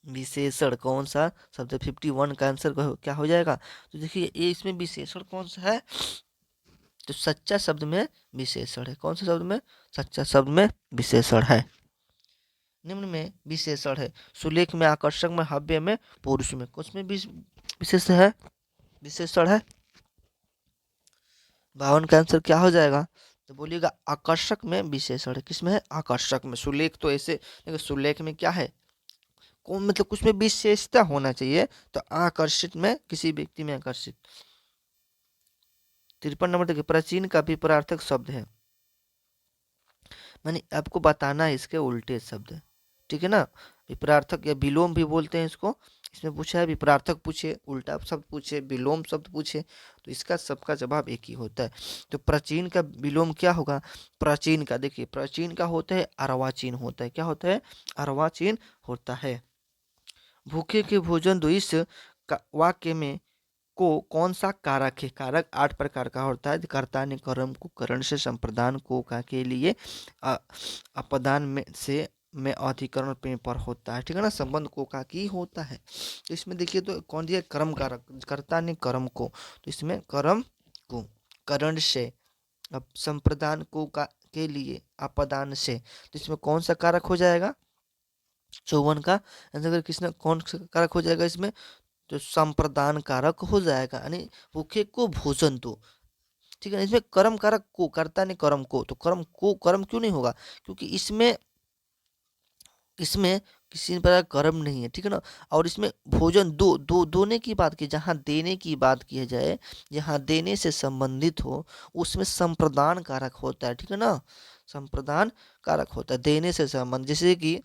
विशेषण कौन सा शब्द है? 51 का आंसर क्या हो जाएगा? तो देखिए, ये इसमें विशेषण कौन सा है? तो सच्चा शब्द में विशेषण है। कौन सा शब्द में? सच्चा शब्द में विशेषण है। निम्न में विशेषण है, सुलेख में, आकर्षक में, हव्य में, पुरुष में। कुछ में विशेष है, विशेषण है। 52 का आंसर क्या हो जाएगा? तो बोलिएगा आकर्षक में विशेषण है। किसमें है? आकर्षक में। सुलेख तो ऐसे, देखो सुलेख में क्या है, कौन, मतलब कुछ में विशेषता होना चाहिए, तो आकर्षित में, किसी व्यक्ति में आकर्षित। 53 नंबर देखिए, प्राचीन का विपरार्थक शब्द है, मैंने आपको बताना है इसके उल्टे शब्द है, ठीक है ना। विपरार्थक या विलोम भी बोलते हैं इसको। इसमें पूछा है विपरार्थक पूछे, उल्टा शब्द पूछे, विलोम शब्द पूछे, तो इसका सबका जवाब एक ही होता है। तो प्राचीन का विलोम क्या होगा? प्राचीन का देखिए, प्राचीन का होता है अर्वाचीन होता है। क्या होता है? अर्वाचीन होता है। भूखे के भोजन दो, इस वाक्य में को कौन सा कारक है? कारक 8 प्रकार का होता है। कर्ता ने कर्म को करण से, संप्रदान को का के लिए, अपदान में से में अधिकरण पे पर होता है, ठीक है ना। संबंध को का की होता है। तो इसमें देखिए तो कौन दिया? कर्म कारक, कर्ता ने कर्म को, तो इसमें कर्म को करण से, अब संप्रदान को का के लिए, अपदान से, तो इसमें कौन सा कारक हो जाएगा? 54 का आंसर किसने कौन सा कारक हो जाएगा इसमें? तो संप्रदान कारक हो जाएगा, यानी भूखे को भोजन दो, ठीक है ना। इसमें कर्म कारक को, कर्ता ने कर्म को, तो कर्म को कर्म क्यों नहीं होगा? क्योंकि इसमें इसमें किसी प्रकार कर्म नहीं है, ठीक है ना। और इसमें भोजन दो, दोने की बात की, जहाँ देने की बात की जाए, जहाँ देने से संबंधित हो, उसमें संप्रदान कारक होता है, ठीक है ना। संप्रदान कारक होता है देने से संबंध, जैसे कि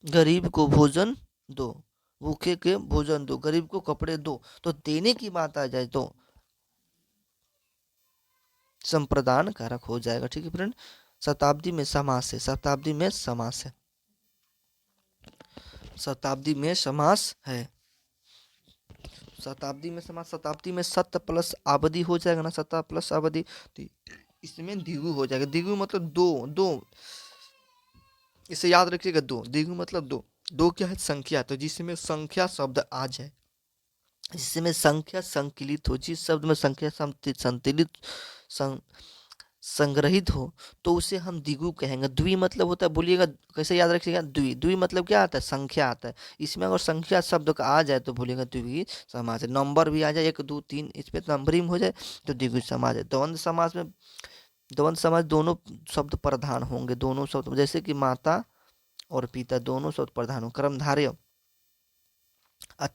गरीब को भोजन दो, भूखे के भोजन दो, गरीब को कपड़े दो, तो देने की बात आ जाए तो संप्रदान कारक हो जाएगा, ठीक है फ्रेंड। शताब्दी में समास है, शताब्दी में समास है, शताब्दी में समास है, शताब्दी में समास, शताब्दी में सत प्लस अवधि हो जाएगा ना, सत प्लस अवधि, तो इसमें द्विगु हो जाएगा। द्विगु मतलब दो, दो, इसे याद रखिएगा, दो, द्विगु मतलब दो। दो क्या है? संख्या, तो जिसमें संख्या शब्द आ जाए, जिसमें संख्या संकलित हो, जिस शब्द में संख्या संतुलित संग्रहित हो, तो उसे हम द्विगु कहेंगे। द्वि मतलब होता है, बोलिएगा कैसे याद रखिएगा? द्वि, द्वि मतलब क्या आता है? संख्या आता है। इसमें अगर संख्या शब्द का आ जाए तो बोलिएगा द्विगु समास है। नंबर भी आ जाए 1 2 3, इस पे नंबरिंग हो जाए तो द्विगु समास है। द्वंद्व समास में, द्वंद्व समास दोनों शब्द प्रधान होंगे, दोनों शब्द, जैसे कि माता और पिता दोनों शब्द प्रधान हो। कर्मधारय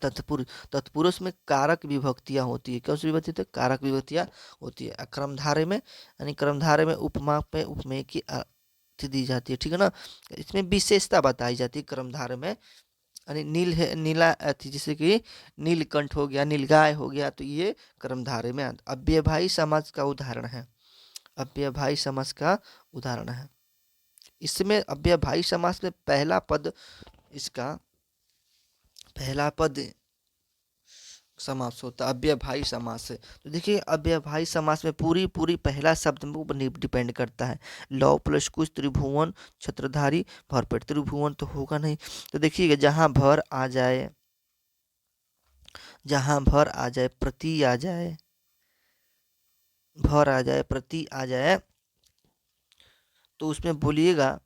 तत्पुरुष, तत्पुरुष में कारक विभक्तियां होती है। कौन सी विभक्ति होती है? कारक विभक्तियां होती है। क्रमधारय में, यानी क्रमधारय में उपमा पे उपमेय की अर्थी दी जाती है, ठीक है ना। इसमें विशेषता बताई जाती है क्रमधारय में, यानी नील है, नीला अथी, जैसे कि नीलकंठ हो गया, नीलगाय हो गया, तो ये क्रमधारय में अव्ययभावी समास का उदाहरण है, अव्ययभावी समास का उदाहरण है। इसमें अव्ययभावी समास में पहला पद, इसका पहला पद समास होता है, अव्ययभावी समास है। तो देखिए अव्ययभावी समास में पूरी पूरी पहला शब्द में ऊपर डिपेंड करता है। लौ प्लस कुछ, त्रिभुवन, छत्रधारी, भरपेट। त्रिभुवन तो होगा नहीं, तो देखिएगा जहाँ भर आ जाए, जहाँ भर आ जाए, प्रति आ जाए, भर आ जाए, प्रति आ जाए, तो उसमें बोलिएगा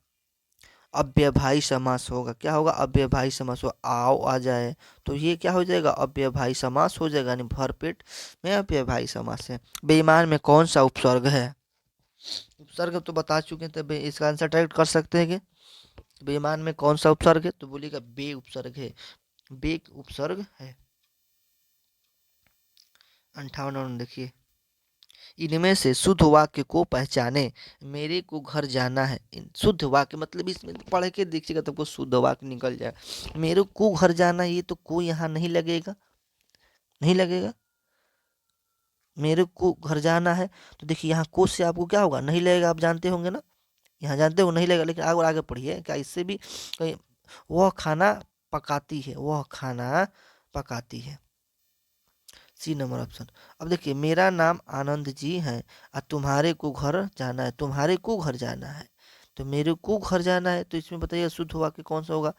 अव्ययभावी समास होगा। क्या होगा? अव्ययभावी समास हो। आओ आ जाए तो ये क्या हो जाएगा? अव्ययभावी समास हो जाएगा, यानी भरपेट में अव्ययभावी समास है। बेईमान में कौन सा उपसर्ग है? उपसर्ग तो बता चुके हैं, तो इसका आंसर डायरेक्ट कर सकते हैं कि बेईमान में कौन सा उपसर्ग है? तो बोलिएगा बे उपसर्ग है, बे उपसर्ग है। 58 देखिए, इनमें से शुद्ध वाक्य को पहचाने। मेरे को घर जाना है, शुद्ध वाक्य मतलब इसमें पढ़ के देखिएगा तुमको शुद्ध वाक्य निकल जाए। मेरे को घर जाना है, ये तो को यहाँ नहीं लगेगा, नहीं लगेगा। मेरे को घर जाना है, तो देखिए यहाँ को से आपको क्या होगा? नहीं लगेगा, आप जानते होंगे ना, यहाँ जानते हो नहीं लगेगा। लेकिन आगे आगे पढ़िए, क्या इससे भी कहीं, वह खाना पकाती है, वह खाना पकाती है। C number option. अब देखिए, मेरा नाम आनंद जी है और तुम्हारे को घर जाना है, तुम्हारे को घर जाना है, तो मेरे को घर जाना है, तो इसमें बताइए शुद्ध वाक्य कौन सा होगा?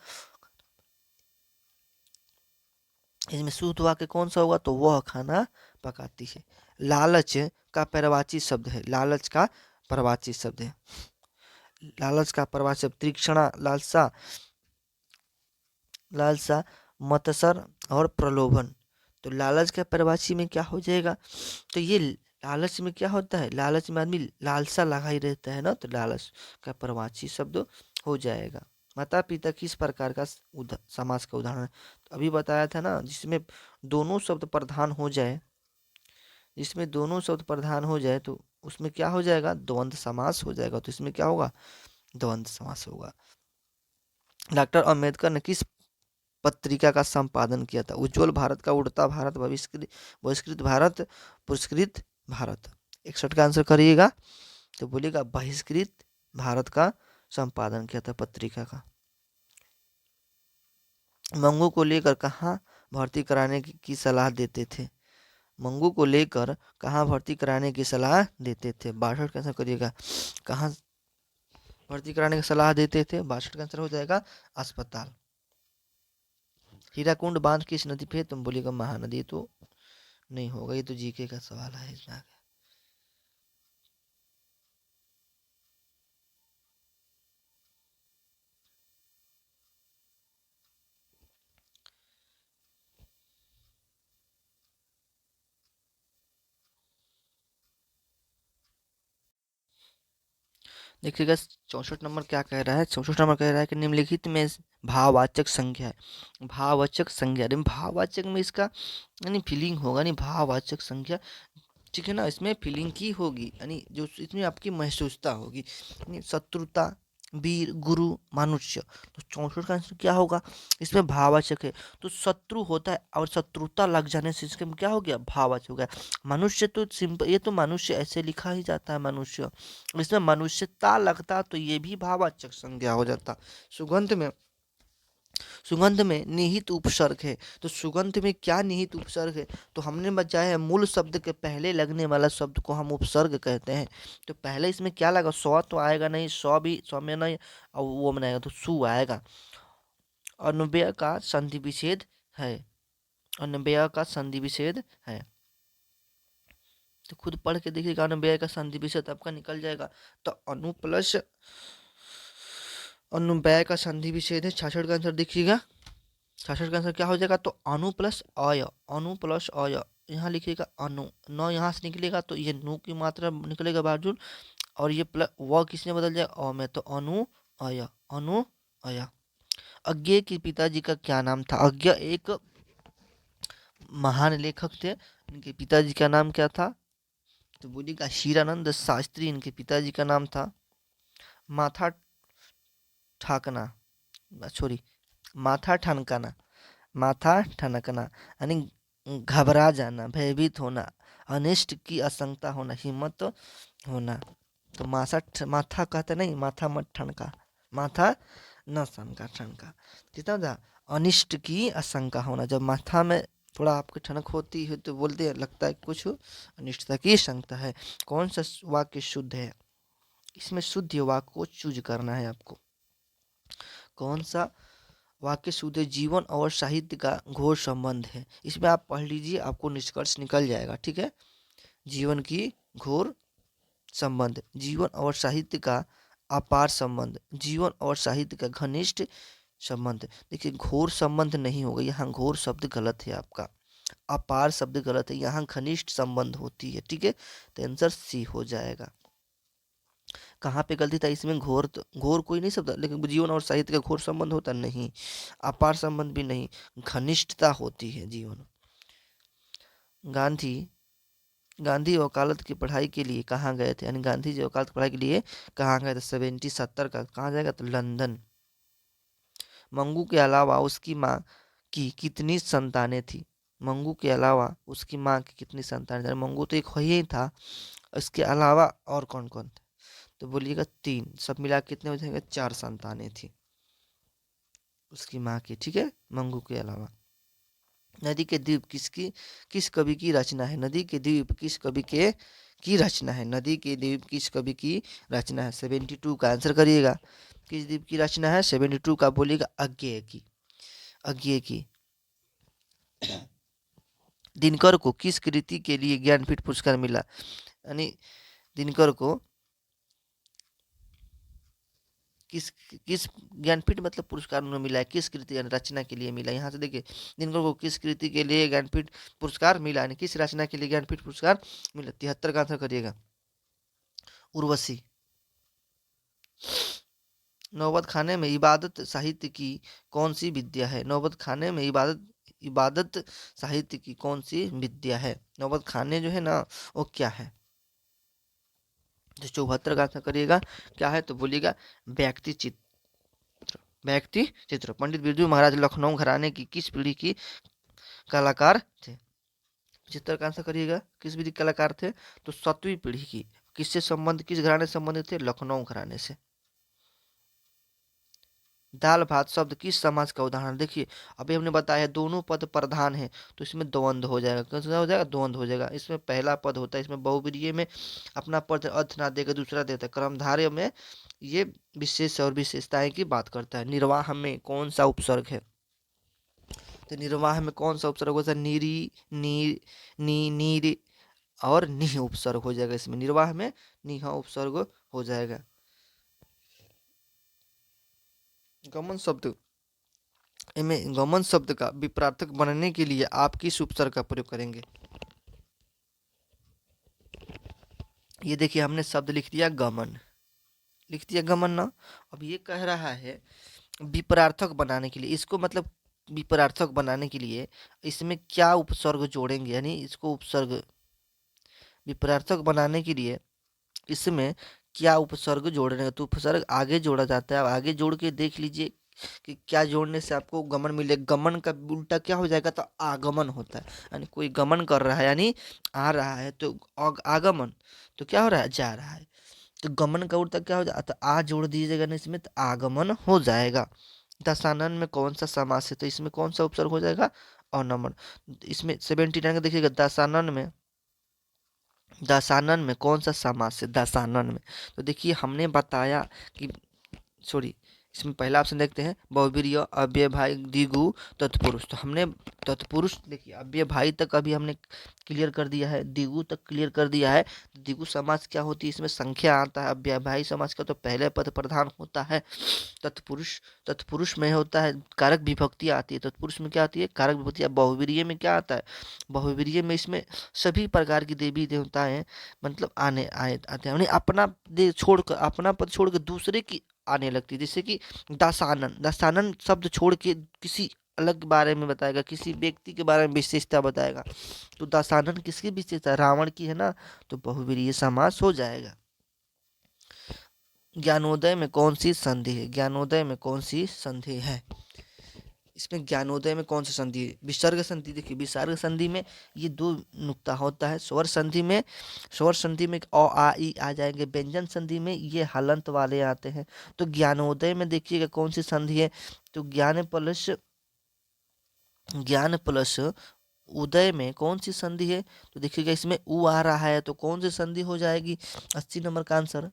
इसमें शुद्ध वाक्य कौन सा होगा? तो वह खाना पकाती है। लालच का पर्यायवाची शब्द है, लालच का पर्यायवाची शब्द है, लालच का पर्यायवाची शब्द तीक्ष्णा, लालसा, लालसा, मत्सर और प्रलोभन। तो लालच का पर्यायवाची में क्या हो जाएगा? तो ये लालच में क्या होता है? लालच में आदमी लालसा लगा ही रहता है ना, तो लालच का पर्यायवाची शब्द हो जाएगा। माता पिता किस प्रकार का समास का उदाहरण है? तो अभी बताया था ना, जिसमें दोनों शब्द प्रधान हो जाए, इसमें दोनों शब्द प्रधान हो जाए तो उसमें क्या हो जाएगा, द्वंद्व समास हो जाएगा। तो इसमें क्या होगा, द्वंद्व समास होगा। डॉक्टर अंबेडकर ने किस पत्रिका का संपादन किया था? उज्ज्वल भारत का, उड़ता भारत, बहिष्कृत भारत, पुरस्कृत भारत। 61 का आंसर करिएगा। तो बोलिएगा बहिष्कृत भारत का संपादन किया था पत्रिका का। मंगू को लेकर कहाँ भर्ती कराने की सलाह देते थे? मंगू को लेकर कहाँ भर्ती कराने की सलाह देते थे? 62 का आंसर करिएगा। कहाँ भर्ती कराने की सलाह देते थे? 62 का आंसर हो जाएगा अस्पताल। हीराकुंड बांध किस नदी पे? तुम बोलिएगा महानदी। तो नहीं होगा, ये तो जीके का सवाल है इसमें आगे। देखिएगा 64 नंबर क्या कह रहा है। 64 नंबर कह रहा है कि निम्नलिखित में भाववाचक संज्ञा है। भाववाचक संज्ञा, अरे भाववाचक में इसका यानी फीलिंग होगा, नहीं भाववाचक संज्ञा, ठीक है ना। इसमें फीलिंग की होगी, यानी जो इसमें आपकी महसूसता होगी, यानी शत्रुता, वीर, गुरु, मनुष्य। तो 64 का आंसर क्या होगा, इसमें भाववाचक है। तो शत्रु होता है और शत्रुता लग जाने से इसके में क्या हो गया, भाववाचक हो गया। मनुष्य तो सिंपल, ये तो मनुष्य ऐसे लिखा ही जाता है मनुष्य, इसमें मनुष्यता लगता तो ये भी भाववाचक संज्ञा हो जाता। सुगंध में, सुगंध में निहित उपसर्ग है। तो सुगंध में क्या निहित उपसर्ग है? तो हमने बचाया है मूल शब्द के पहले लगने वाला शब्द को हम उपसर्ग कहते हैं। तो पहले इसमें क्या लगा, सौ तो आएगा नहीं, सौ भी सौ में नहीं, और वो में आएगा तो सु आएगा। अन्वय का संधि विच्छेद है, अन्वय का संधि विच्छेद है। तो खुद पढ़ के देखिएगा, अन्वय का संधि विच्छेद आपका निकल जाएगा। तो अनु प्लस अनुव्यय का संधि विच्छेद है। 66 का आंसर देखिएगा। 66 का आंसर क्या हो जाएगा, तो अनु प्लस अय, अनु प्लस अय। यहाँ लिखिएगा अनु, न यहाँ से निकलेगा तो ये नु की मात्रा निकलेगा बाजुल, और ये प्लस व किसने बदल जाए, अ में, तो अनु अय, अनु अय। अज्ञेय के पिताजी का क्या नाम था? अज्ञेय एक महान लेखक थे, इनके पिताजी का नाम क्या था? तो बोलिएगा हीरानंद शास्त्री इनके पिताजी का नाम था। माथा ठाकना, सॉरी, माथा ठनकाना, माथा ठनकना यानी घबरा जाना, भयभीत होना, अनिष्ट की आशंका होना, हिम्मत होना। तो माथा कहते नहीं, माथा मत ठनका, माथा न सनका, ठनका कितना था, अनिष्ट की आशंका होना। जब माथा में थोड़ा आपकी ठनक होती है तो बोलते हैं लगता है कुछ अनिष्टता की आशंका है। कौन सा वाक्य शुद्ध है? इसमें शुद्ध वाक्य को चूज करना है आपको। कौन सा वाक्य शुद्ध है? जीवन और साहित्य का घोर संबंध है। इसमें आप पढ़ लीजिए, आपको निष्कर्ष निकल जाएगा, ठीक है। जीवन की घोर संबंध, जीवन और साहित्य का अपार संबंध, जीवन और साहित्य का घनिष्ठ संबंध। देखिए घोर संबंध नहीं होगा, यहाँ घोर शब्द गलत है आपका, अपार शब्द गलत है, यहाँ घनिष्ठ संबंध होती है, ठीक है। तो आंसर सी हो जाएगा। कहाँ पे गलती था इसमें, घोर तो घोर कोई नहीं शब्द, लेकिन जीवन और साहित्य का घोर संबंध होता नहीं, अपार संबंध भी नहीं, घनिष्ठता होती है जीवन। गांधी, गांधी वकालत की पढ़ाई के लिए कहाँ गए थे? यानी गांधी जी वकालत की पढ़ाई के लिए कहाँ गए थे? 70 का कहाँ जाएगा, तो लंदन। मंगू के अलावा उसकी माँ की कितनी संतानें थी? मंगू के अलावा उसकी माँ की कितनी संतानें थी? मंगू तो एक ही था, इसके अलावा और कौन कौन थे? तो बोलिएगा 3, सब मिला के कितने हो जाएंगे, 4 संतानें थी उसकी माँ की, ठीक है, मंगू के अलावा। नदी के द्वीप किसकी, किस कवि की रचना है? नदी के द्वीप किस कवि के की रचना है? नदी के द्वीप किस कवि की रचना है? 72 का आंसर करिएगा। किस द्वीप की रचना है? 72 का बोलिएगा अज्ञेय की, अज्ञेय की। दिनकर को किस कृति के लिए ज्ञानपीठ पुरस्कार मिला? यानी दिनकर को किस किस ज्ञानपीठ मतलब पुरस्कार उन्हें मिला है, किस कृति यानी रचना के लिए मिला? यहाँ से देखिए दिनकर को किस कृति के लिए ज्ञानपीठ पुरस्कार मिला, यानी किस रचना के लिए ज्ञानपीठ पुरस्कार मिला? 73 का आंसर करिएगा उर्वशी। नौबत खाने में इबादत साहित्य की कौन सी विद्या है? नौबत खाने में इबादत इबादत साहित्य की कौन सी विद्या है? नौबत खाने जो है ना वो क्या है? तो 74 का आंसर करिएगा क्या है, तो बोलिएगा व्यक्ति चित्र। व्यक्ति चित्र। पंडित बिरजू महाराज लखनऊ घराने की किस पीढ़ी की कलाकार थे? चित्र का आंसर करिएगा किस पीढ़ी के कलाकार थे, तो 7वीं पीढ़ी की। किससे संबंध, किस घराने से संबंधित थे? लखनऊ घराने से। दाल भात शब्द किस समास का उदाहरण? देखिए अभी हमने बताया दोनों पद प्रधान है, तो इसमें द्वंद्व हो जाएगा। कैसा हो जाएगा? द्वंद्व हो जाएगा। इसमें पहला पद होता है, इसमें बहुव्रीहि में अपना पद अर्थ ना देकर दूसरा देता है। कर्मधारय में ये विशेष और विशेषताएं की बात करता है। निर्वाह में कौन सा उपसर्ग है? तो निर्वाह में कौन सा उपसर्ग होता है? नीरी, नी, नीर और निह उपसर्ग हो जाएगा। इसमें निर्वाह में निह उपसर्ग हो जाएगा। गमन शब्द, इनमें गमन शब्द का विपरार्थक बनने के लिए आप किस उपसर्ग का प्रयोग करेंगे? ये देखिए हमने शब्द लिख दिया गमन, लिख दिया गमन ना। अब ये कह रहा है विपरार्थक बनाने के लिए, इसको मतलब विपरार्थक बनाने के लिए इसमें क्या उपसर्ग जोड़ेंगे, यानी इसको उपसर्ग, विपरार्थक बनाने के लिए इसमें क्या उपसर्ग जोड़ने का, तो उपसर्ग आगे जोड़ा जाता है। अब आगे जोड़ के देख लीजिए कि क्या जोड़ने से आपको गमन मिलेगा। गमन का उल्टा क्या हो जाएगा? तो आगमन होता है, यानी कोई गमन कर रहा है यानी आ रहा है, तो आगमन तो क्या हो रहा है? जा रहा है। तो गमन का उल्टा क्या हो जाएगा? तो आ जोड़ दीजिएगा ना इसमें, तो आगमन हो जाएगा। दशानन में कौन सा समास है? तो इसमें कौन सा उपसर्ग हो जाएगा? अनमन। इसमें 79 का देखिएगा, दशानन में, दशानन में कौन सा समास है? दशानन में तो देखिए हमने बताया कि, सॉरी, इसमें पहला ऑप्शन देखते हैं, बहुवीर्य, अव्ययभावी, द्विगु, तत्पुरुष। तो हमने तत्पुरुष, देखिए अव्ययभावी तक अभी हमने क्लियर कर दिया है, द्विगु तक क्लियर कर दिया है। द्विगु समास क्या होती है? इसमें संख्या आता है। अव्ययभावी समास का तो पहले पद प्रधान होता है। तत्पुरुष, तत्पुरुष में होता है कारक विभक्ति आती है। तत्पुरुष में क्या आती है? कारक विभक्ति। बहुवीर्य में क्या आता है? बहुवीर्य में इसमें सभी प्रकार की देवी देवताएं मतलब आने आए आते हैं, अपना दे छोड़कर, अपना पद छोड़कर दूसरे की आने लगती है। जैसे कि दासानन, दासानन शब्द छोड़ के किसी अलग बारे में बताएगा, किसी व्यक्ति के बारे में विशेषता बताएगा। तो दासानन किसकी विशेषता? रावण की है ना, तो बहुवीर्य समास हो जाएगा। ज्ञानोदय में कौन सी संधि है? ज्ञानोदय में कौन सी संधि है? इसमें ज्ञानोदय में कौन सी संधि है? विसर्ग संधि। देखिए विसर्ग संधि में ये दो नुक्ता होता है। स्वर संधि में, स्वर संधि में अ आ ई आ जाएंगे। व्यंजन संधि में ये हलंत वाले आते हैं। तो ज्ञानोदय में देखिएगा कौन सी संधि है, तो ज्ञान प्लस, ज्ञान प्लस उदय में कौन सी संधि है? तो देखिएगा इसमें उ आ रहा है, तो कौन सी संधि हो जाएगी? 80 नंबर का आंसर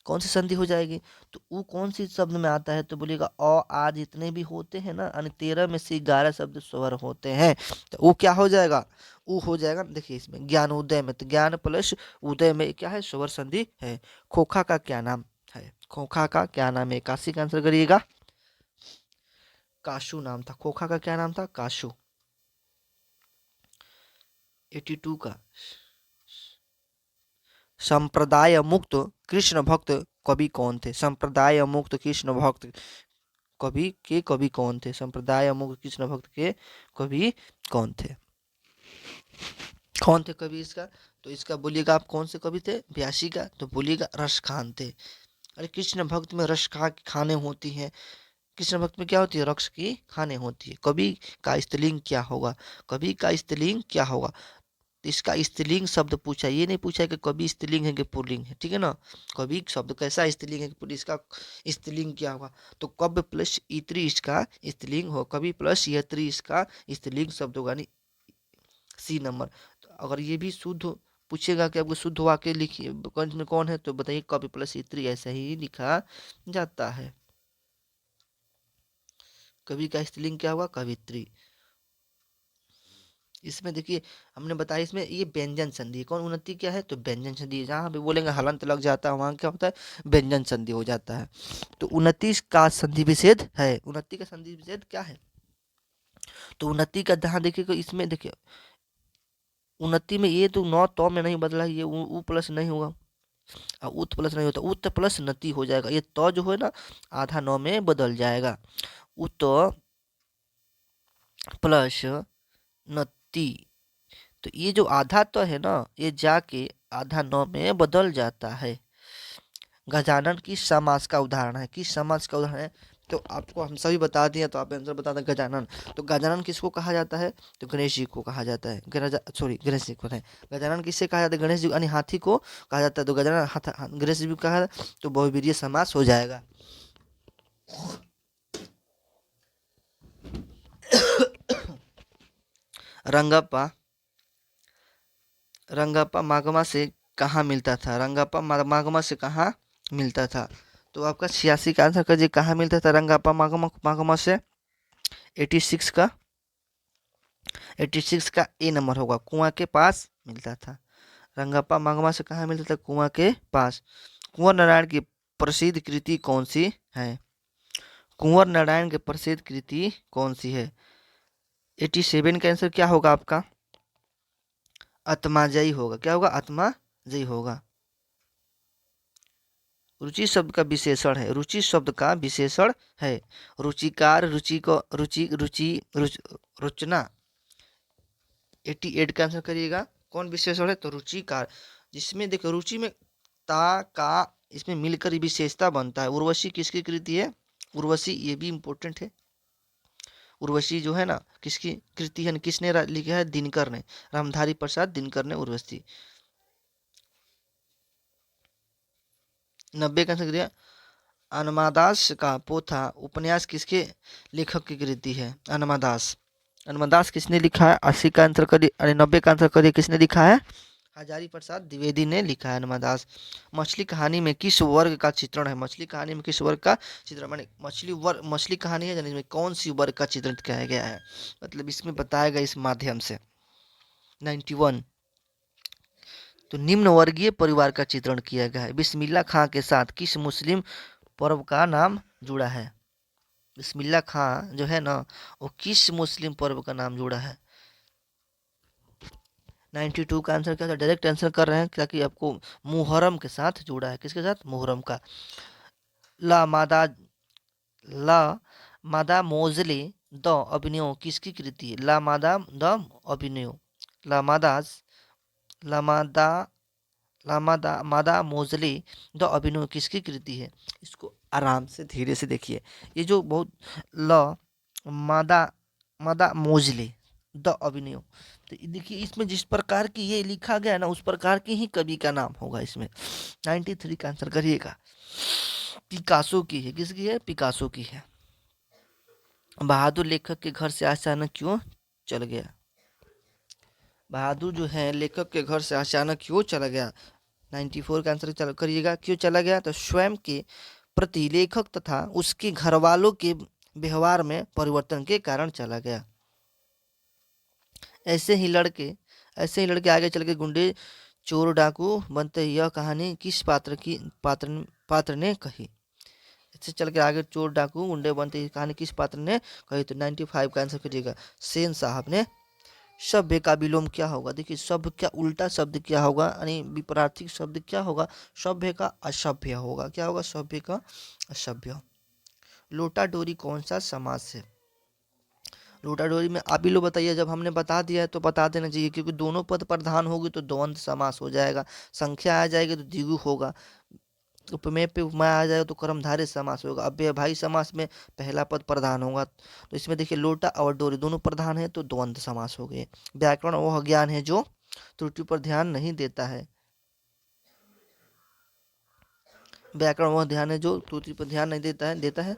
कौन सी संधि हो जाएगी? तो ऊ कौन सी शब्द में आता है? तो बोलिएगा अ आ जितने भी होते हैं ना, यानी 13 में से 11 शब्द स्वर होते हैं, तो वो क्या हो जाएगा? ऊ हो जाएगा। देखिए इसमें ज्ञान उदय में, तो ज्ञान प्लस उदय में क्या है? स्वर संधि है। खोखा का क्या नाम है? खोखा का क्या नाम है? 81 का आंसर करिएगा। काशू नाम था। खोखा का क्या नाम था? काशू। 82 का, संप्रदाय मुक्त कृष्ण भक्त कवि कौन थे? संप्रदाय मुक्त कृष्ण भक्त कवि के कवि कौन थे? संप्रदाय मुक्त कृष्ण भक्त के कवि कौन थे? कौन थे कवि इसका? तो इसका बोलिएगा आप कौन से कवि थे? व्यासी का। तो बोलिएगा रस खान थे। अरे कृष्ण भक्त में रस खा खाने होती हैं। कृष्ण भक्त में क्या होती है? रस की खाने होती है। कवि का स्त्रीलिंग क्या होगा? कवि का स्त्रीलिंग क्या होगा? इसका स्त्रीलिंग शब्द पूछा, ये नहीं पूछा कि कवि स्त्रीलिंग है कि पुल्लिंग है, ठीक है ना। कवि शब्द कैसा स्त्रीलिंग है कि इसका स्त्रीलिंग क्या होगा? तो कव्य प्लस इत्री इसका स्त्रीलिंग हो, कवि प्लस यत्री इसका स्त्रीलिंग शब्द होगा, यानी सी नंबर। तो अगर ये भी शुद्ध पूछेगा कि आपको शुद्ध वाक्य लिखिए कंठ में कौन है, तो बताइए कवि प्लस इत्री, ऐसा ही लिखा जाता है। कवि का स्त्रीलिंग क्या होगा? कवित्री। इसमें देखिए हमने बताया इसमें ये व्यंजन संधि है। कौन? उन्नति क्या है? तो व्यंजन संधि है। जहाँ भी बोलेंगे हलंत लग जाता है, वहाँ क्या होता है? व्यंजन संधि हो जाता है। तो उन्नति का संधि विच्छेद है। उन्नति का संधि विच्छेद क्या है? तो उन्नति का जहाँ देखिए इसमें देखिए उन्नति में ये तो नौ तो में नहीं बदला, ये उ प्लस नहीं होगा, उत प्लस नहीं होता, उत प्लस नति हो जाएगा। ये तो जो है ना आधा नौ में बदल जाएगा। उत प्लस नति। तो ये जो आधा तो है ना, ये जाके आधा नौ में बदल जाता है। गजानन किस समास का उदाहरण है? किस समास का उदाहरण है? तो आपको हम सभी बता दिए, तो आप आंसर बता दें गजानन। तो गजानन किसको कहा जाता है? तो गणेश जी को कहा जाता है। गणेश जी को है। गजानन किससे कहा जाता है? गणेश जी यानी हाथी को कहा जाता है। तो गजानन गणेश जी को कहा जाता है, तो बहुवीर्य समास हो जाएगा। रंगप्पा रंगप्पा मागमा से कहाँ मिलता था? रंगप्पा मागमा से कहाँ मिलता था? तो आपका 86 का आंसर कर, कहाँ मिलता था रंगप्पा मागमा मागमा से? 86 का 86 का ए नंबर होगा, कुआं के पास मिलता था। रंगप्पा मागमा से कहाँ मिलता था? कुआं के पास। कुंवर नारायण की प्रसिद्ध कृति कौन सी है? कुंवर नारायण की प्रसिद्ध कृति कौन सी है? 87 का आंसर क्या होगा आपका? आत्माजयी होगा। क्या होगा? आत्माजयी होगा। रुचि शब्द का विशेषण है। रुचि शब्द का विशेषण है। रुचिकार, रुचि को रुचि रुचि रुचना। 88 का आंसर करिएगा। कौन विशेषण है? तो रुचिकार। जिसमें देखो रुचि में ता का इसमें मिलकर विशेषता बनता है। उर्वशी किसकी कृति है? उर्वशी, ये भी इम्पोर्टेंट है। उर्वशी जो है ना, किसकी कृति है? किसने लिखा है? दिनकर ने, रामधारी प्रसाद दिनकर ने उर्वशी। 90 का आंसर दिया। अन्नमादास का पोथा उपन्यास किसके लेखक की कृति है? अन्नमादास। अन्नमादास किसने लिखा है? 80 का आंसर करिए, अरे 90 का आंसर करिए। किसने लिखा है? हजारी प्रसाद द्विवेदी ने लिखा है अन्नमादास। मछली कहानी में किस वर्ग का चित्रण है? मछली कहानी में किस वर्ग का चित्रण, माने मछली कहानी है जिसमें कौन सी वर्ग का चित्रण किया गया है? मतलब इसमें बताया गया इस माध्यम से। 91। तो निम्न वर्गीय परिवार का चित्रण किया गया है। बिस्मिल्लाह खां के साथ किस मुस्लिम पर्व का नाम जुड़ा है? बिस्मिल्लाह खां जो है ना, वो किस मुस्लिम पर्व का नाम जुड़ा है? 92 का आंसर क्या था? डायरेक्ट आंसर कर रहे हैं ताकि आपको मुहर्रम के साथ जुड़ा है। किसके साथ? मुहर्रम का। ला मादा ला मादा मोजले द अभिनयो किसकी कृति है? ला मादा द अभिनयो। ला मादास ला मादा मादा मोजले द अभिनव किसकी कृति है? इसको आराम से धीरे से देखिए। ये जो बहुत ल मादा मादा मोजले द अभिनव, तो देखिए इसमें जिस प्रकार की ये लिखा गया है ना, उस प्रकार की ही कवि का नाम होगा इसमें। 93 का आंसर करिएगा। पिकासो की है। किसकी है? पिकासो की है। बहादुर लेखक के घर से अचानक क्यों चल गया? बहादुर जो है लेखक के घर से अचानक क्यों चला गया? 94 का आंसर करिएगा। क्यों चला गया? तो स्वयं के प्रति लेखक तथा उसके घर वालों के व्यवहार में परिवर्तन के कारण चला गया। ऐसे ही लड़के आगे चल के गुंडे चोर डाकू बनते। यह कहानी किस पात्र ने कही? इससे चल के आगे चोर डाकू गुंडे बनते, ये कहानी किस पात्र ने कही? तो 95 का आंसर करिएगा, सेन साहब ने। सभ्य का विलोम क्या होगा? देखिए सभ्य क्या उल्टा शब्द क्या होगा, यानी विपरीत शब्द क्या होगा? सभ्य का असभ्य होगा। क्या होगा? सभ्य का असभ्य। लोटा डोरी कौन सा समास है? लोटा डोरी में आप ही लोग बताइए। जब हमने बता दिया है तो बता देना चाहिए, क्योंकि दोनों पद प्रधान होगी तो द्वंद्व समास हो जाएगा। संख्या आ जाएगी तो द्विगु होगा। उपमेय पे उपमा आ जाएगा तो कर्मधारय समास होगा। अव्ययभावी समास में पहला पद प्रधान होगा। तो इसमें देखिए लोटा और डोरी दोनों प्रधान है तो द्वंद्व समास हो गए। व्याकरण वह ज्ञान है जो त्रुटि पर ध्यान नहीं देता है। व्याकरण वह ध्यान है जो त्रुटि पर ध्यान नहीं देता है।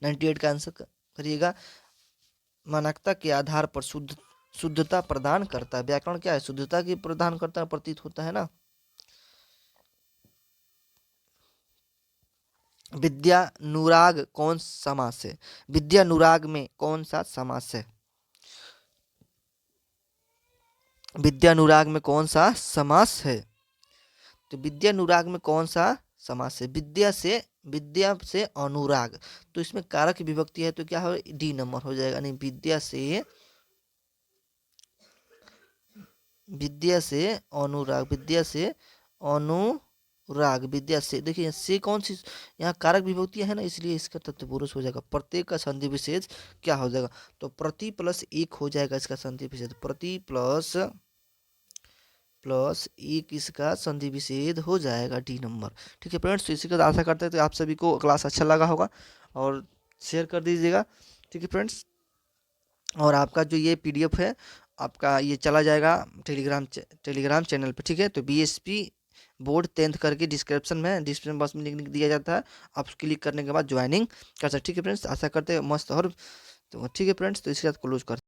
98 का आंसर करिएगा। मानकता के आधार पर शुद्धता प्रदान करता है। व्याकरण क्या है? शुद्धता की प्रदान करता प्रतीत होता है ना। विद्यानुराग कौन समास है? विद्यानुराग में कौन सा समास है? विद्यानुराग में कौन सा समास है? तो विद्यानुराग में कौन सा समास है? विद्या से अनुराग, तो इसमें कारक विभक्ति है तो क्या हो? डी नंबर हो जाएगा। यानी विद्या से अनुराग, विद्या से अनुराग राग विद्या से, देखिए से कौन सी यहाँ कारक विभक्तियां है ना, इसलिए इसका तत्पुरुष हो जाएगा। प्रत्येक का संधि विशेष क्या हो जाएगा, तो प्रति प्लस एक हो जाएगा इसका संधि विशेष, प्रति प्लस प्लस एक इसका संधि विच्छेद हो जाएगा, डी नंबर। ठीक है फ्रेंड्स, तो इसी का आशा करते हैं तो आप सभी को क्लास अच्छा लगा होगा और शेयर कर दीजिएगा। ठीक है फ्रेंड्स, और आपका जो ये पीडीएफ है आपका ये चला जाएगा टेलीग्राम चैनल पे। ठीक है, तो बीएसपी बोर्ड 10th करके डिस्क्रिप्शन बॉक्स में लिंक दिया जाता है, आप क्लिक करने के बाद ज्वाइनिंग कर सकते। ठीक है फ्रेंड्स, आशा करते हैं मस्त और तो ठीक है फ्रेंड्स, तो इसके साथ क्लोज कर